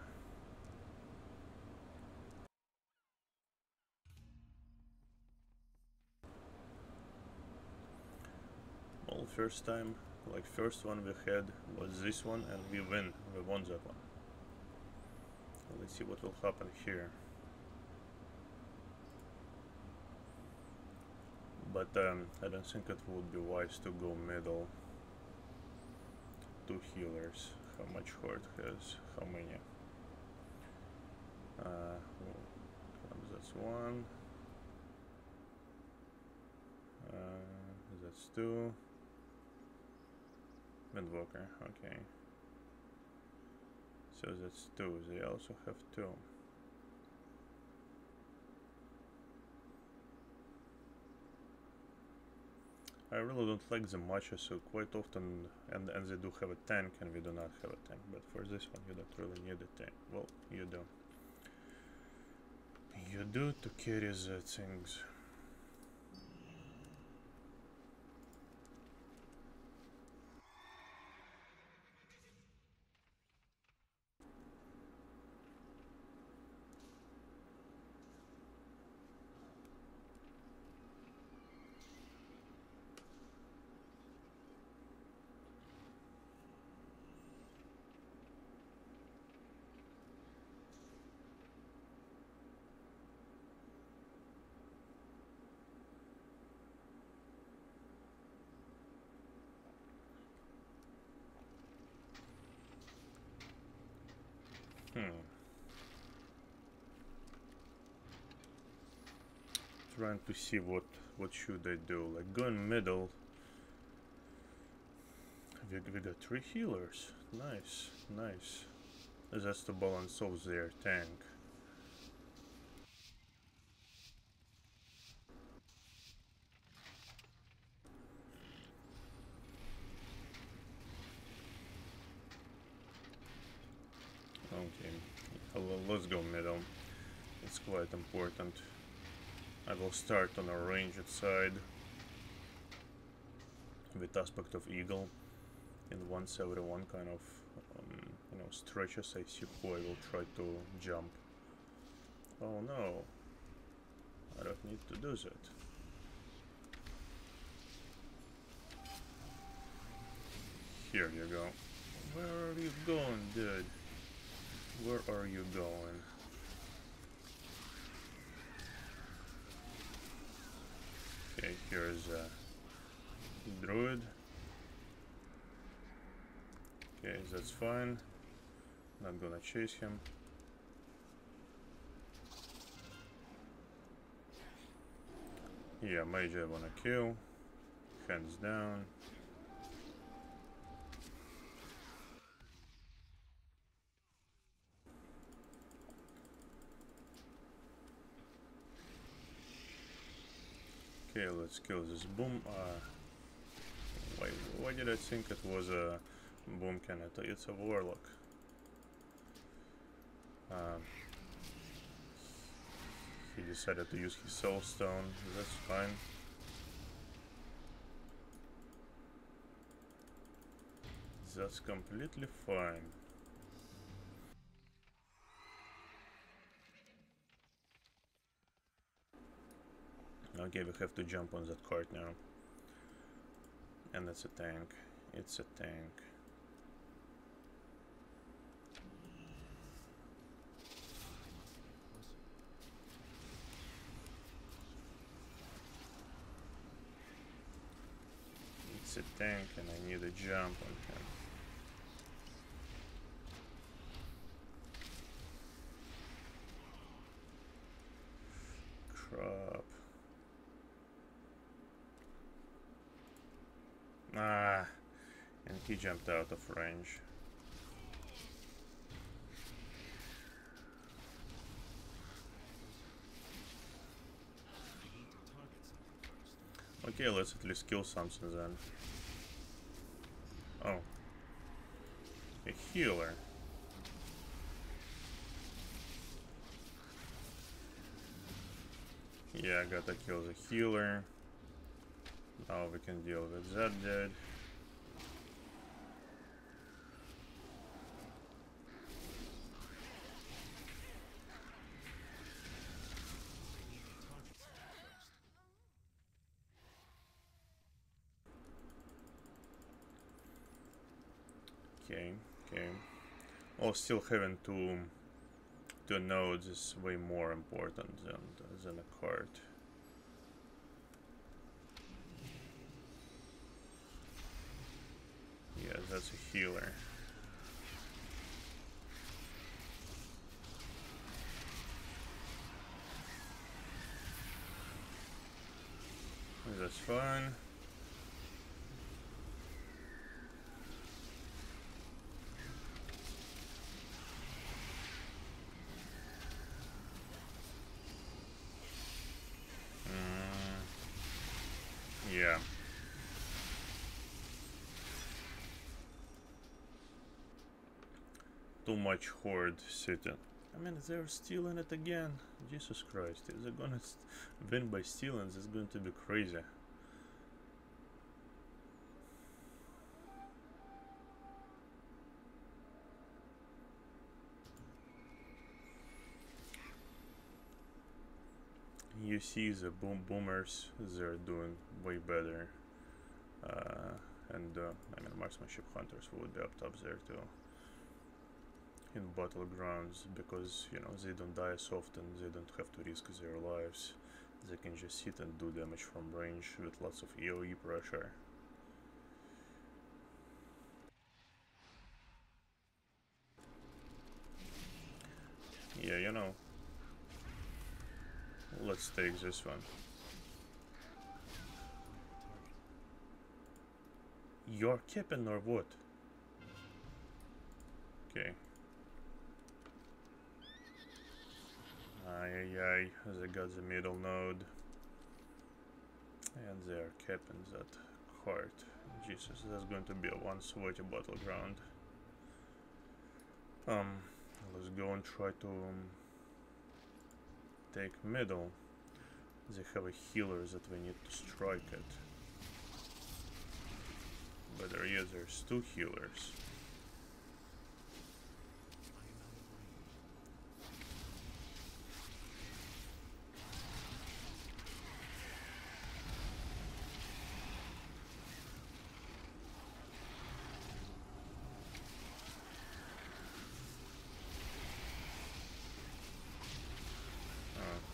Well, first time, like first one we had was this one, and we won that one. Let's see what will happen here. But I don't think it would be wise to go middle. 2 healers. How much Horde has? How many? That's 1. That's 2. Windwalker, okay. So that's 2. They also have 2. I really don't like the matches, so quite often, and they do have a tank and we do not have a tank, but for this one you don't really need a tank. Well, you do. You do to carry the things. trying to see what should I do. Like go in middle. We got 3 healers. Nice, nice. That's to balance off their tank. Okay, let's go middle. It's quite important. I will start on a ranged side with aspect of eagle, and once everyone kind of you know, stretches I see who I will try to jump. Oh no, I don't need to do that. Here you go. Where are you going, dude? Where are you going? Okay, here's a druid. Okay, that's fine. Not gonna chase him. Yeah, mage I wanna kill. Hands down. Okay, let's kill this boom. Why did I think it was a boomkin? It's a warlock. He decided to use his soul stone. That's fine. That's completely fine. Okay, we have to jump on that cart now. And it's a tank. It's a tank. It's a tank and I need a jump on him. Crap. Ah, and he jumped out of range. Okay, let's at least kill something then. Oh. A healer. Yeah, I gotta kill the healer. Now we can deal with that dude. Okay, okay. Oh, still having two nodes is way more important than a card. Yeah, that's a healer. That's fine. Yeah. Too much horde sitting. I mean, they're stealing it again. Jesus Christ, if they're gonna win by stealing, it's going to be crazy. You see the boomers, they're doing way better. I mean, marksmanship hunters would be up top there too. In battlegrounds, because you know they don't die as often, they don't have to risk their lives, they can just sit and do damage from range with lots of AoE pressure. Yeah, you know, let's take this one. You're capping or what? Okay. Ay, they got the middle node. And they are capping that card. Jesus, that's going to be a one sweaty battleground. Let's go and try to take middle. They have a healer that we need to strike it. Better yet, there's two healers.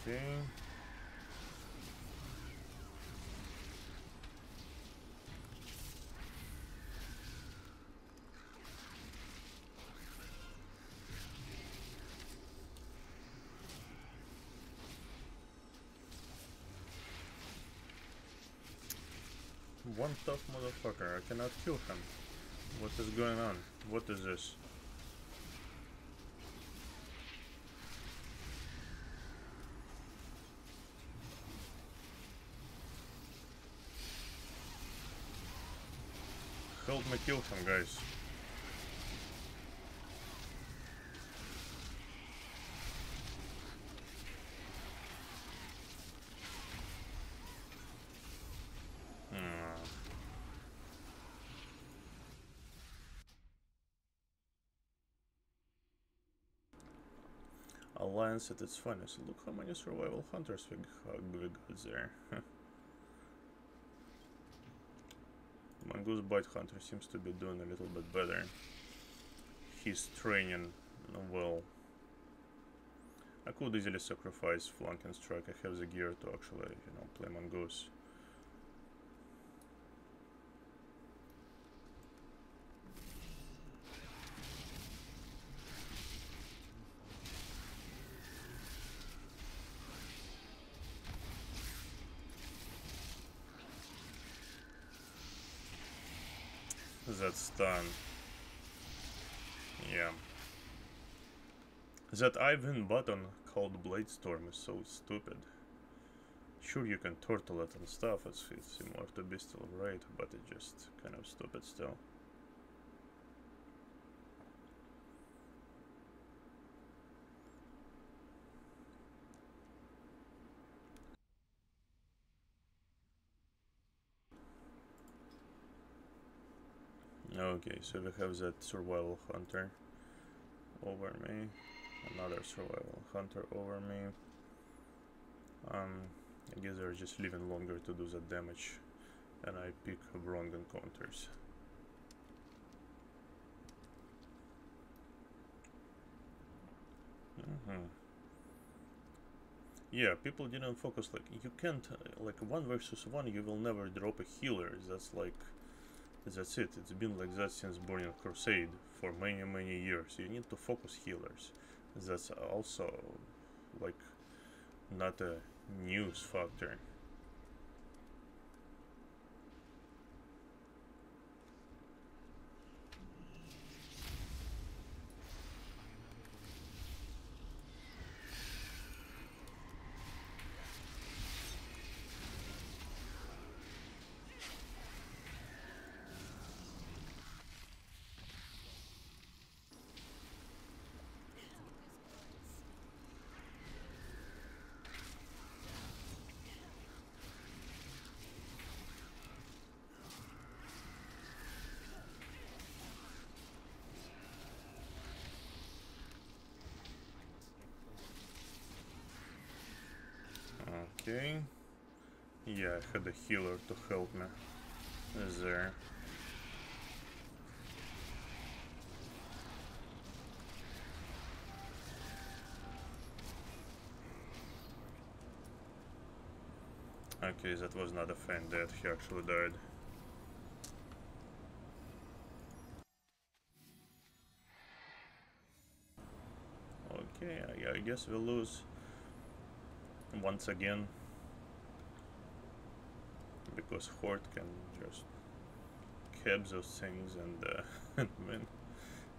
Okay. One tough motherfucker, I cannot kill him. What is going on? What is this? Help me kill him, guys. Alliance at its finest. Look how many survival hunters we got there. Mongoose Bite Hunter seems to be doing a little bit better. He's training well. I could easily sacrifice Flank and Strike. I have the gear to actually, you know, play Mongoose. That stun. Yeah. That Ivan button called Blade Storm is so stupid. Sure, you can turtle it and stuff, it's similar to Bestial Raid, but it's just kind of stupid still. Okay, so we have that survival hunter over me, another survival hunter over me. I guess they're just living longer to do that damage, and I pick wrong encounters. Yeah, people didn't focus, like, you can't, like, 1 versus 1, you will never drop a healer. That's like, that's it. It's been like that since Burning Crusade for many years. You need to focus healers. That's also like not a news factor. Okay. Yeah, I had a healer to help me there. Okay, that was not a fan death, he actually died. Okay, I guess we'll lose once again, because Horde can just have those things, and man,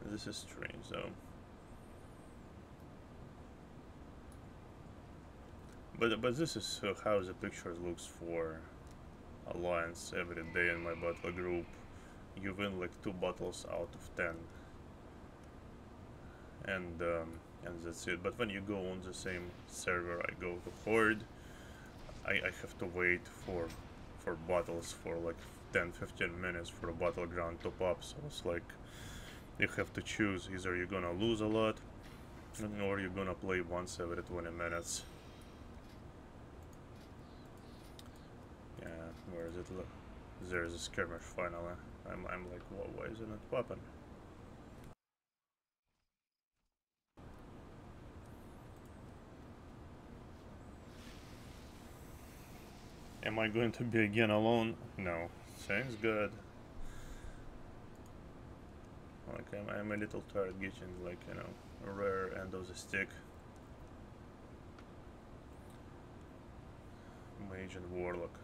this is strange though. But this is how the picture looks for Alliance every day in my battle group. You win like 2 battles out of 10, and that's it. But when you go on the same server, I go to Horde, I have to wait for battles for like 10-15 minutes for a battleground top up. So it's like you have to choose, either you're gonna lose a lot or you're gonna play once every 20 minutes. Yeah, where is it? There's a skirmish finally. I'm like, why isn't it popping? Am I going to be again alone? No. Thanks God. Like, I'm a little tired getting, like, you know, a rare end of the stick. Mage and Warlock.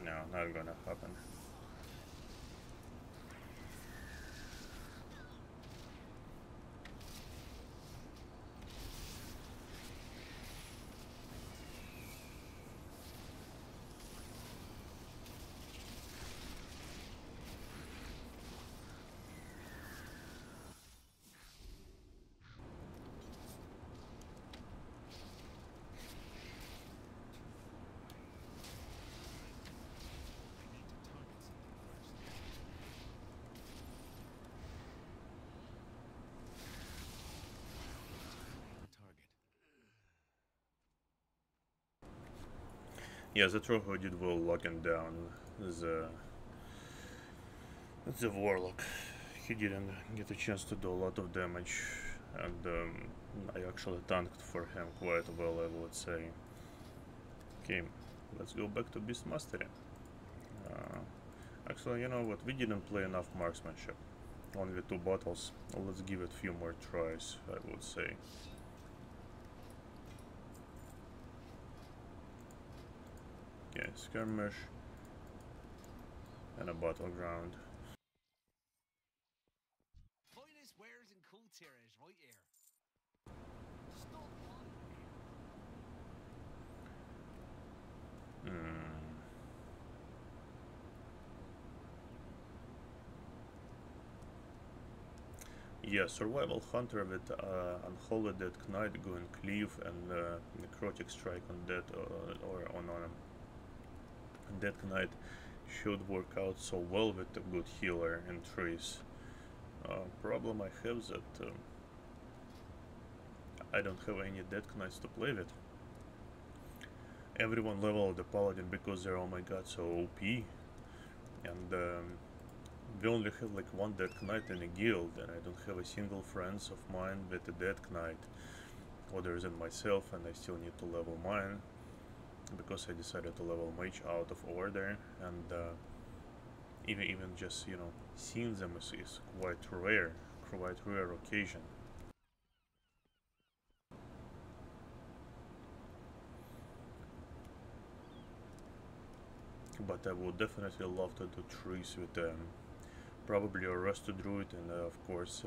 No, not gonna happen. Yeah, the Troho did well locking down the Warlock. He didn't get a chance to do a lot of damage, and I actually tanked for him quite well, I would say. Okay, let's go back to Beast Mastery. Actually, you know what, we didn't play enough marksmanship. Only 2 battles. Let's give it a few more tries, I would say. Okay, skirmish and a battleground. Finest wares and cool tires right here. Yeah, survival hunter with unholy dead knight going cleave and necrotic strike on dead or on dead knight should work out so well with a good healer and trees. Problem I have that I don't have any dead knights to play with. Everyone leveled the paladin because they're, oh my god, so OP, and we only have like 1 dead knight in a guild, and I don't have a single friends of mine with a dead knight other than myself, and I still need to level mine because I decided to level mage out of order, and even just, you know, seeing them is quite rare occasion. But I would definitely love to do trees with probably a rusted druid, and of course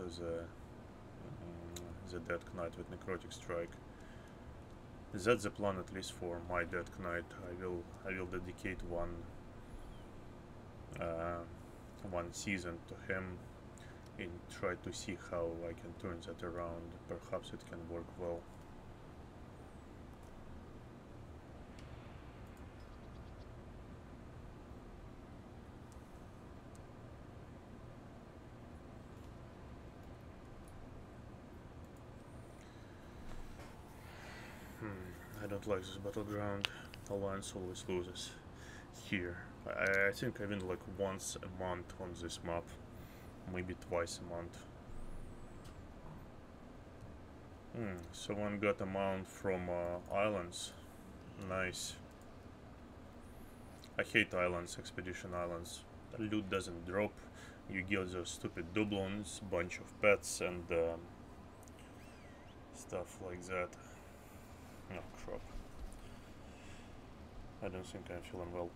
the dead knight with necrotic strike. That's the plan, at least for my dead knight. I will dedicate one season to him, and try to see how I can turn that around. Perhaps it can work well. I don't like this battleground. Alliance always loses here. I think I win like once a month on this map, maybe twice a month. Someone got a mount from islands. Nice. I hate islands, expedition islands. The loot doesn't drop. You get those stupid doublons, bunch of pets, and stuff like that. Oh crap. I don't think I'm feeling well.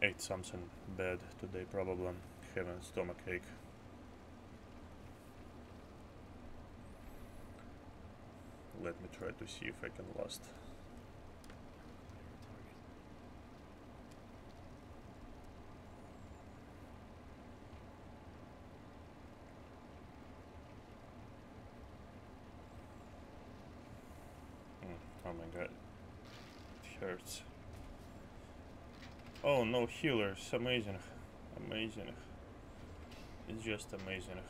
Ate something bad today, probably. Having stomach ache. Let me try to see if I can last. Oh my god. It hurts. Oh, no healers. Amazing. Amazing. It's just amazing.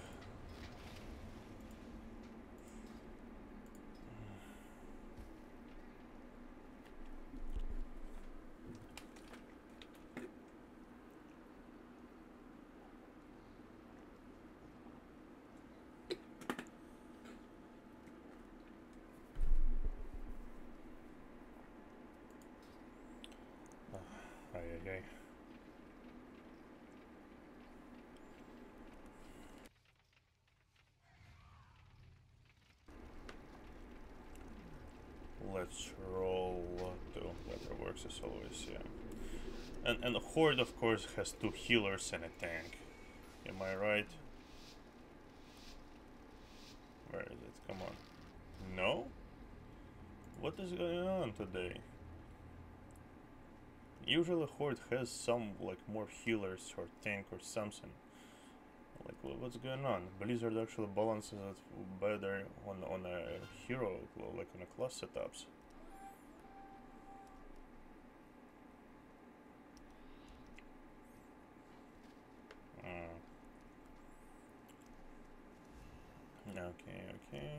Okay. Let's roll to whatever works as always, yeah. And the Horde of course has 2 healers and a tank. Am I right? Where is it? Come on. No? What is going on today? Usually Horde has some like more healers or tank or something. Like what's going on? Blizzard actually balances it better on a hero, like on a class setups. Okay.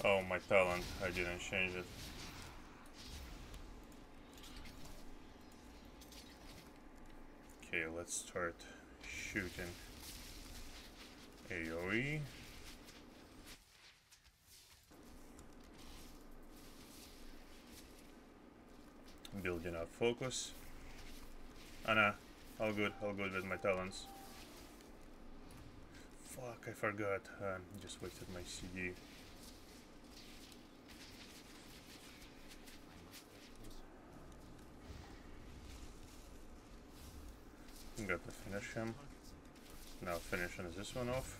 Oh, my talent, I didn't change it. Okay, let's start shooting AoE. Building up focus. Oh no, all good with my talents. Fuck, I forgot. Just wasted my CD. Got to finish him. Now finishing this one off.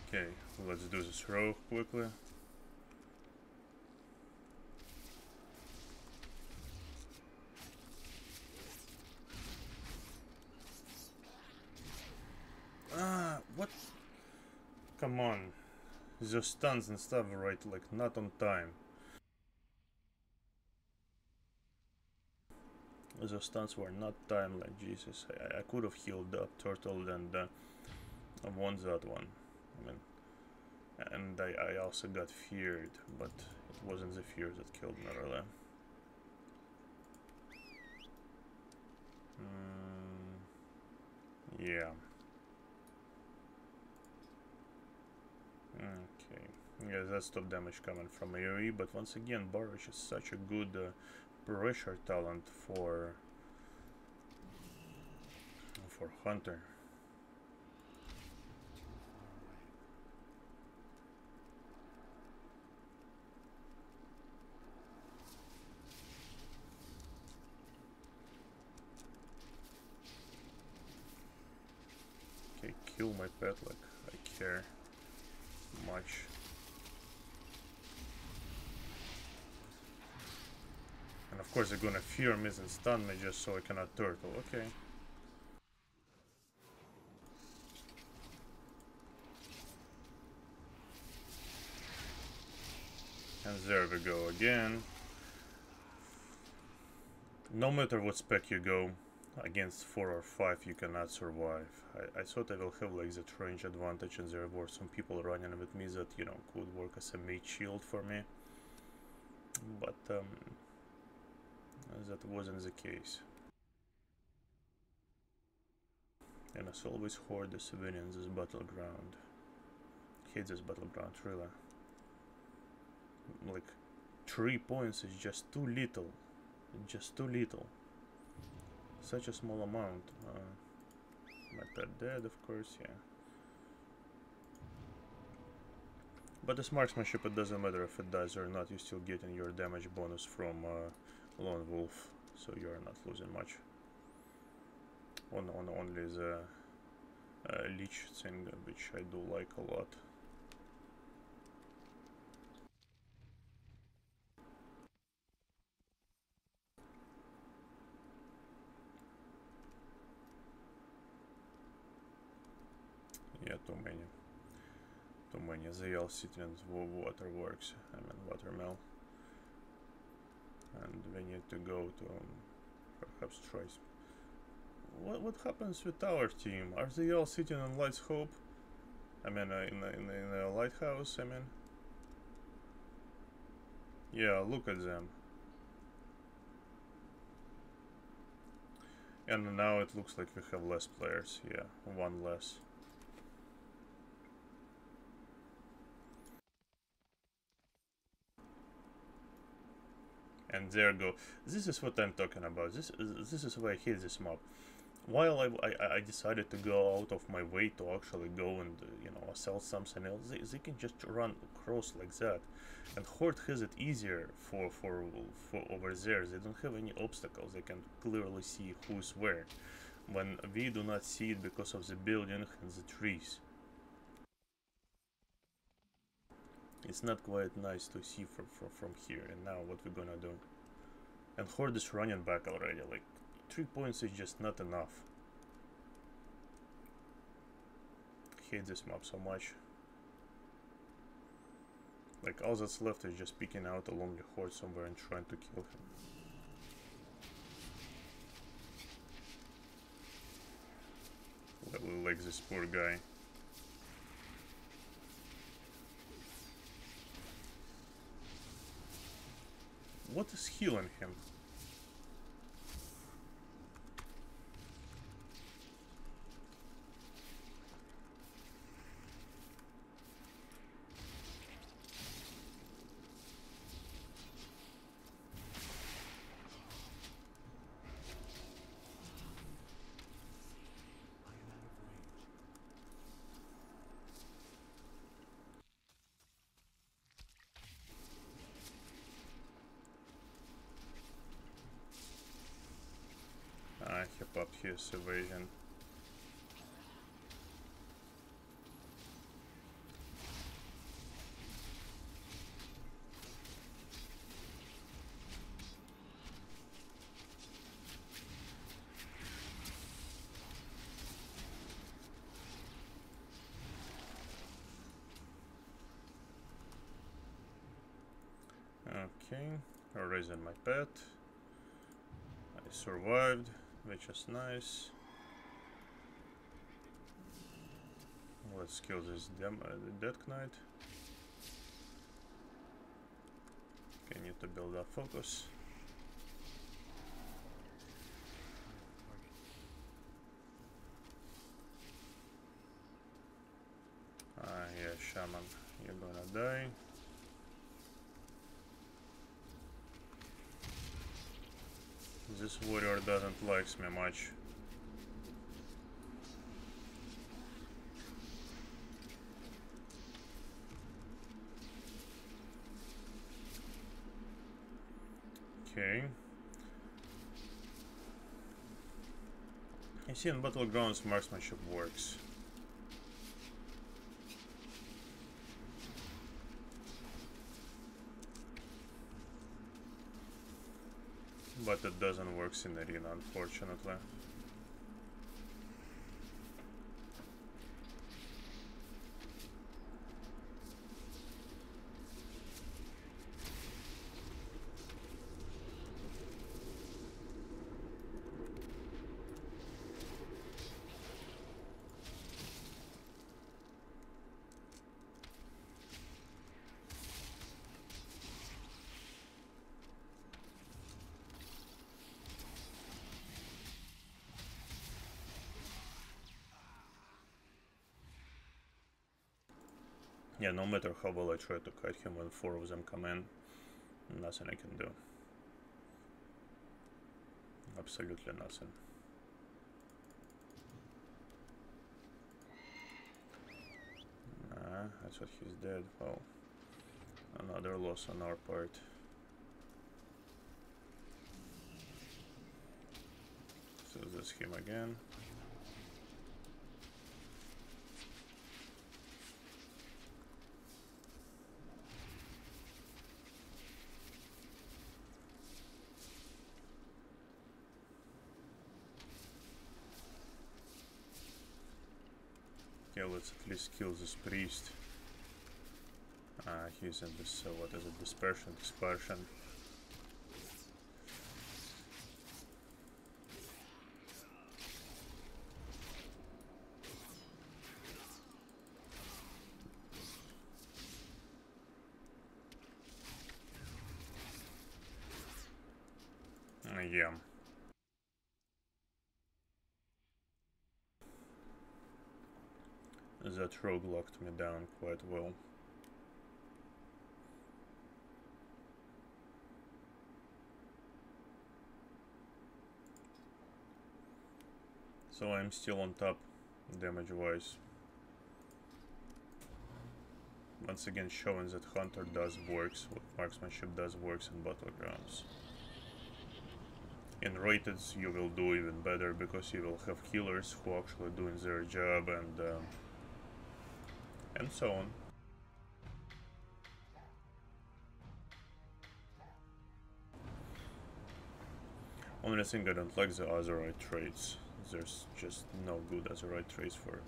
Okay, let's do this row quickly. What? Come on. The stuns and stuff right, like, not on time. The stuns were not timed, like, Jesus. I could have healed up Turtle and won that one. I mean, and I also got feared, but it wasn't the fear that killed me, really. Yeah. Okay. Yeah, that's top damage coming from AoE, but once again, Barrage is such a good pressure talent for Hunter. heal my pet like I care much. And of course they're gonna fear me and stun me just so I cannot turtle. Okay. And there we go again. No matter what spec you go, against 4 or 5 you cannot survive. I thought I will have like that range advantage, and there were some people running with me that, you know, could work as a mage shield for me. But that wasn't the case. And as always, Horde is winning this battleground. Hate this battleground, really. Like, 3 points is just too little. Just too little. Such a small amount. My pet dead, of course, yeah. But this marksmanship, it doesn't matter if it dies or not, you're still getting your damage bonus from Lone Wolf, so you're not losing much. On only the leech thing, which I do like a lot. Yeah, too many. Too many. The L sitting waterworks, I mean watermill. And we need to go to perhaps try. What happens with our team? Are they all sitting on Light's Hope? I mean, in a lighthouse. I mean, yeah. Look at them. And now it looks like we have less players. Yeah, 1 less. And there go. This is what I'm talking about. This is why I hate this mob. While I decided to go out of my way to actually go and you know, sell something else, they can just run across like that. And Horde has it easier for over there. They don't have any obstacles. They can clearly see who's where. When we do not see it because of the building and the trees. It's not quite nice to see from here. And now what we're gonna do? And Horde is running back already. Like 3 points is just not enough. Hate this mob so much. Like all that's left is just picking out a lonely horde somewhere and trying to kill him. Like this poor guy. What is healing him? Keep up his evasion. Okay, raising my pet. I survived, which is nice. Let's kill this Dead Knight. Okay, need to build up focus. Yeah, Shaman, you're gonna die. This warrior doesn't like me much. Okay. You see, in Battlegrounds marksmanship works. but it doesn't work in arena, unfortunately. Yeah, no matter how well I try to kite him when 4 of them come in, nothing I can do. Absolutely nothing. I thought he's dead. Well, another loss on our part. So that's him again. Okay, let's at least kill this priest. He's in this, what is it, dispersion. Yeah. That rogue locked me down quite well. So I'm still on top damage wise. Once again showing that Hunter does works, what marksmanship does works in battlegrounds. In rated you will do even better because you will have healers who are actually doing their job and so on. Only thing I don't like the Azerite traits. There's just no good Azerite traits for.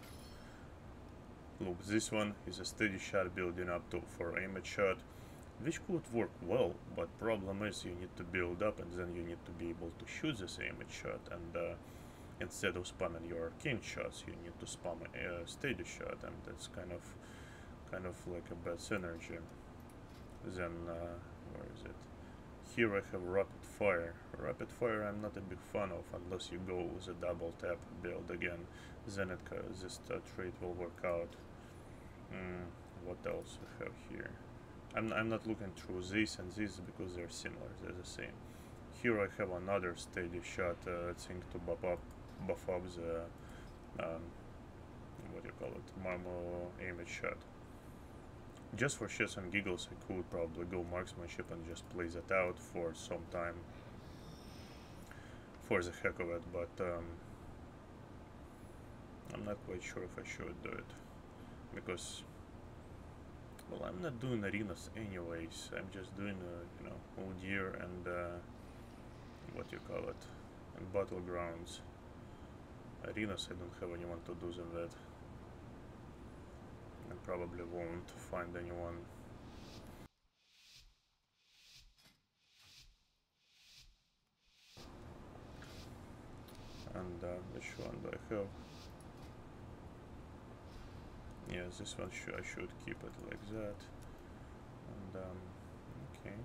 Look, this one is a steady shot building up to for aim at shot, which could work well, but problem is you need to build up and then you need to be able to shoot this aim at shot, and instead of spamming your arcane shots, you need to spam a steady shot, and that's kind of like a bad synergy. Then where is it? Here I have rapid fire. Rapid fire I'm not a big fan of unless you go with a double tap build again. Then this trait will work out. What else we have here? I'm not looking through this and this because they're similar. They're the same. Here I have another steady shot thing to buff up the what do you call it? Marmo aim at shot. Just for shits and giggles, I could probably go marksmanship and just play that out for some time, for the heck of it, but I'm not quite sure if I should do it, because, well, I'm not doing arenas anyways. I'm just doing, you know, ODR and what you call it, and battlegrounds. Arenas, I don't have anyone to do them with. I probably won't find anyone. And which one do I have? Yeah, this one I should keep it like that. And okay.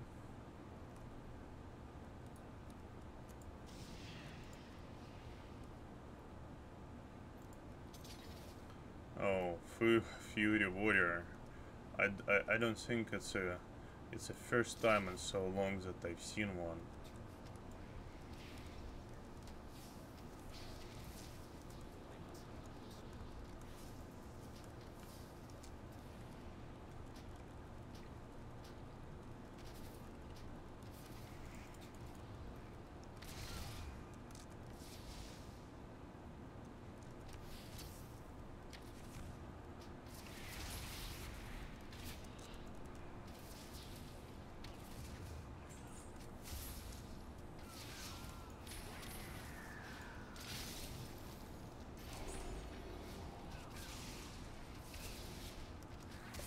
Oh, Fury Warrior. I don't think it's a first time in so long that I've seen one.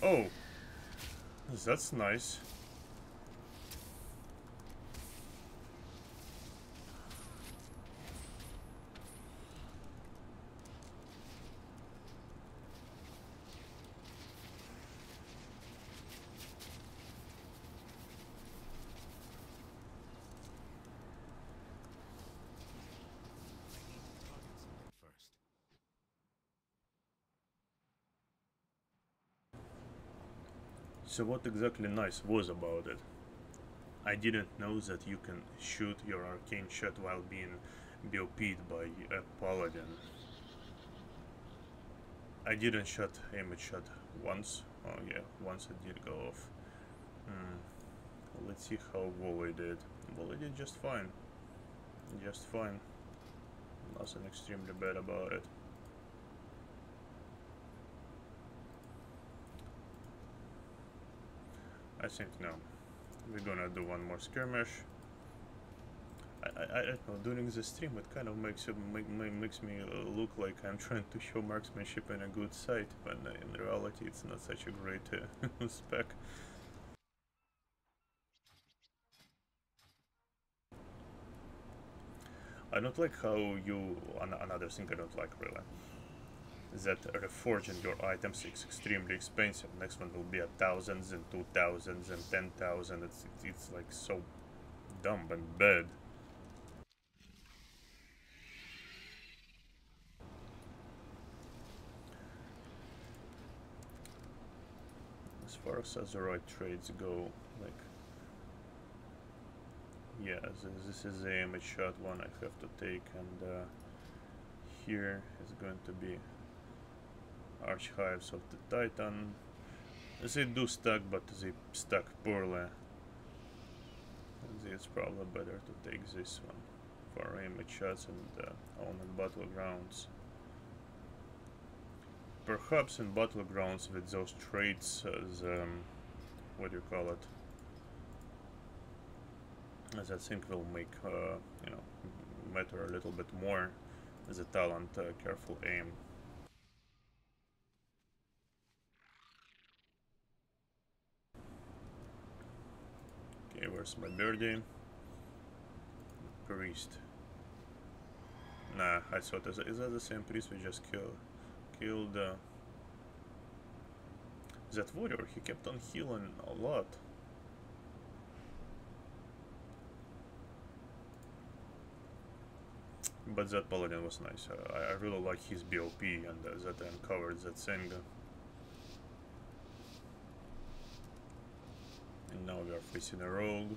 Oh, that's nice. So what exactly nice was about it? I didn't know that you can shoot your arcane shot while being BOP'd by a paladin. I didn't aim at shot once. Oh yeah, once it did go off. Let's see how Wally did. Wally did just fine. Just fine. Nothing extremely bad about it. I think no. We're gonna do one more skirmish. I don't know, during the stream it kind of makes me look like I'm trying to show marksmanship in a good sight, when in reality it's not such a great spec. I don't like how you, another thing I don't like really, that reforging your items is extremely expensive. Next one will be 1,000s and 2,000s and 10,000. It's like so dumb and bad. As far as Azurite trades go, like, yeah, this is the image shot one I have to take, and here is going to be Archhives of the Titan. They do stack, but they stack poorly. It's probably better to take this one for image shots and on in battlegrounds. Perhaps in battlegrounds with those traits, what do you call it? As I think will make you know, matter a little bit more. The talent, careful aim. Okay, where's my birdie? Priest. Nah, I thought, is that the same priest we just killed? That warrior, he kept on healing a lot. But that paladin was nice. I really like his BOP, and that I uncovered that thing. And now we are facing a rogue.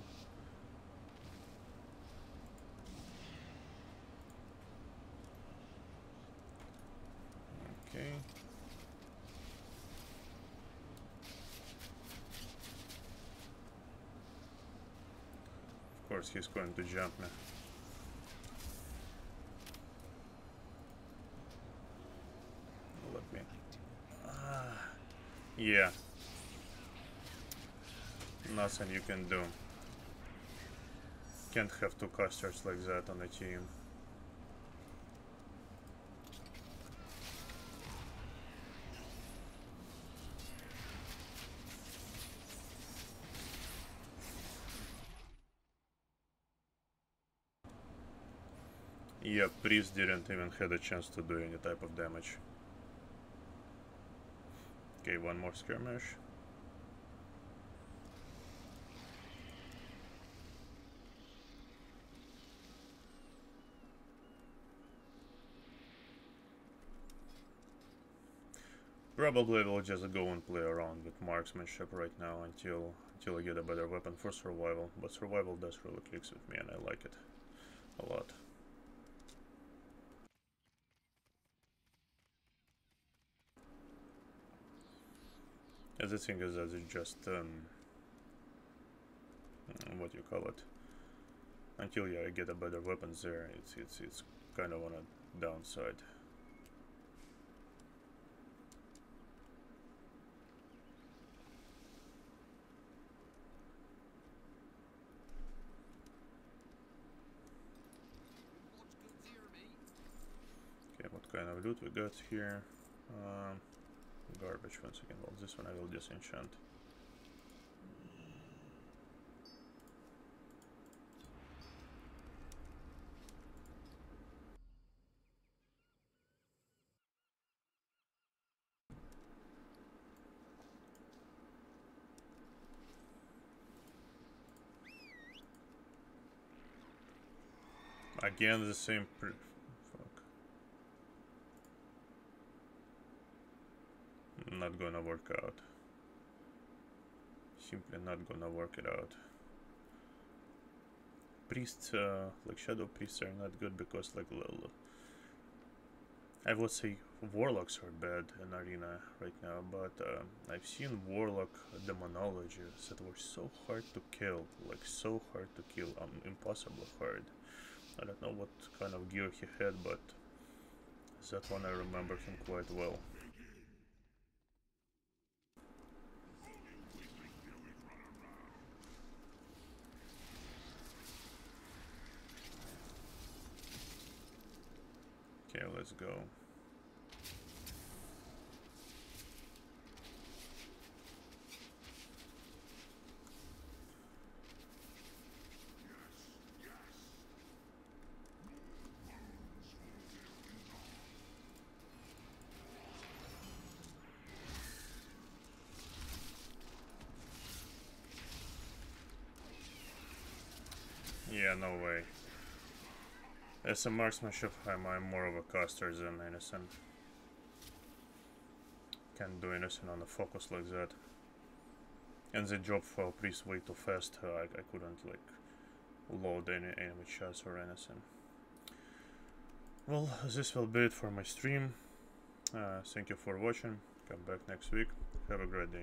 Okay. Of course he's going to jump me. Let me... yeah. Nothing you can do. Can't have two casters like that on a team. Yeah, Priest didn't even have a chance to do any type of damage. Okay, one more skirmish. Probably we'll just go and play around with marksmanship right now until I get a better weapon for survival. But survival does really clicks with me, and I like it a lot. The thing is that it's just what you call it. Until I get a better weapons there, it's kind of on a downside. Okay, what kind of loot we got here? garbage once again. Well, this one I will disenchant. Again, the same. Fuck. Not gonna work out. Simply not gonna work it out. Priests, like shadow priests, are not good because, like, I would say warlocks are bad in arena right now, but I've seen warlock demonologies that were so hard to kill, like so hard to kill, impossibly hard. I don't know what kind of gear he had, but that one I remember him quite well. Okay, let's go. Yeah, no way. As a marksmanship, I'm more of a caster than anything. Can't do anything on a focus like that. And the job for priest way too fast. I couldn't like load any enemy shots or anything. Well, this will be it for my stream. Thank you for watching. Come back next week. Have a great day.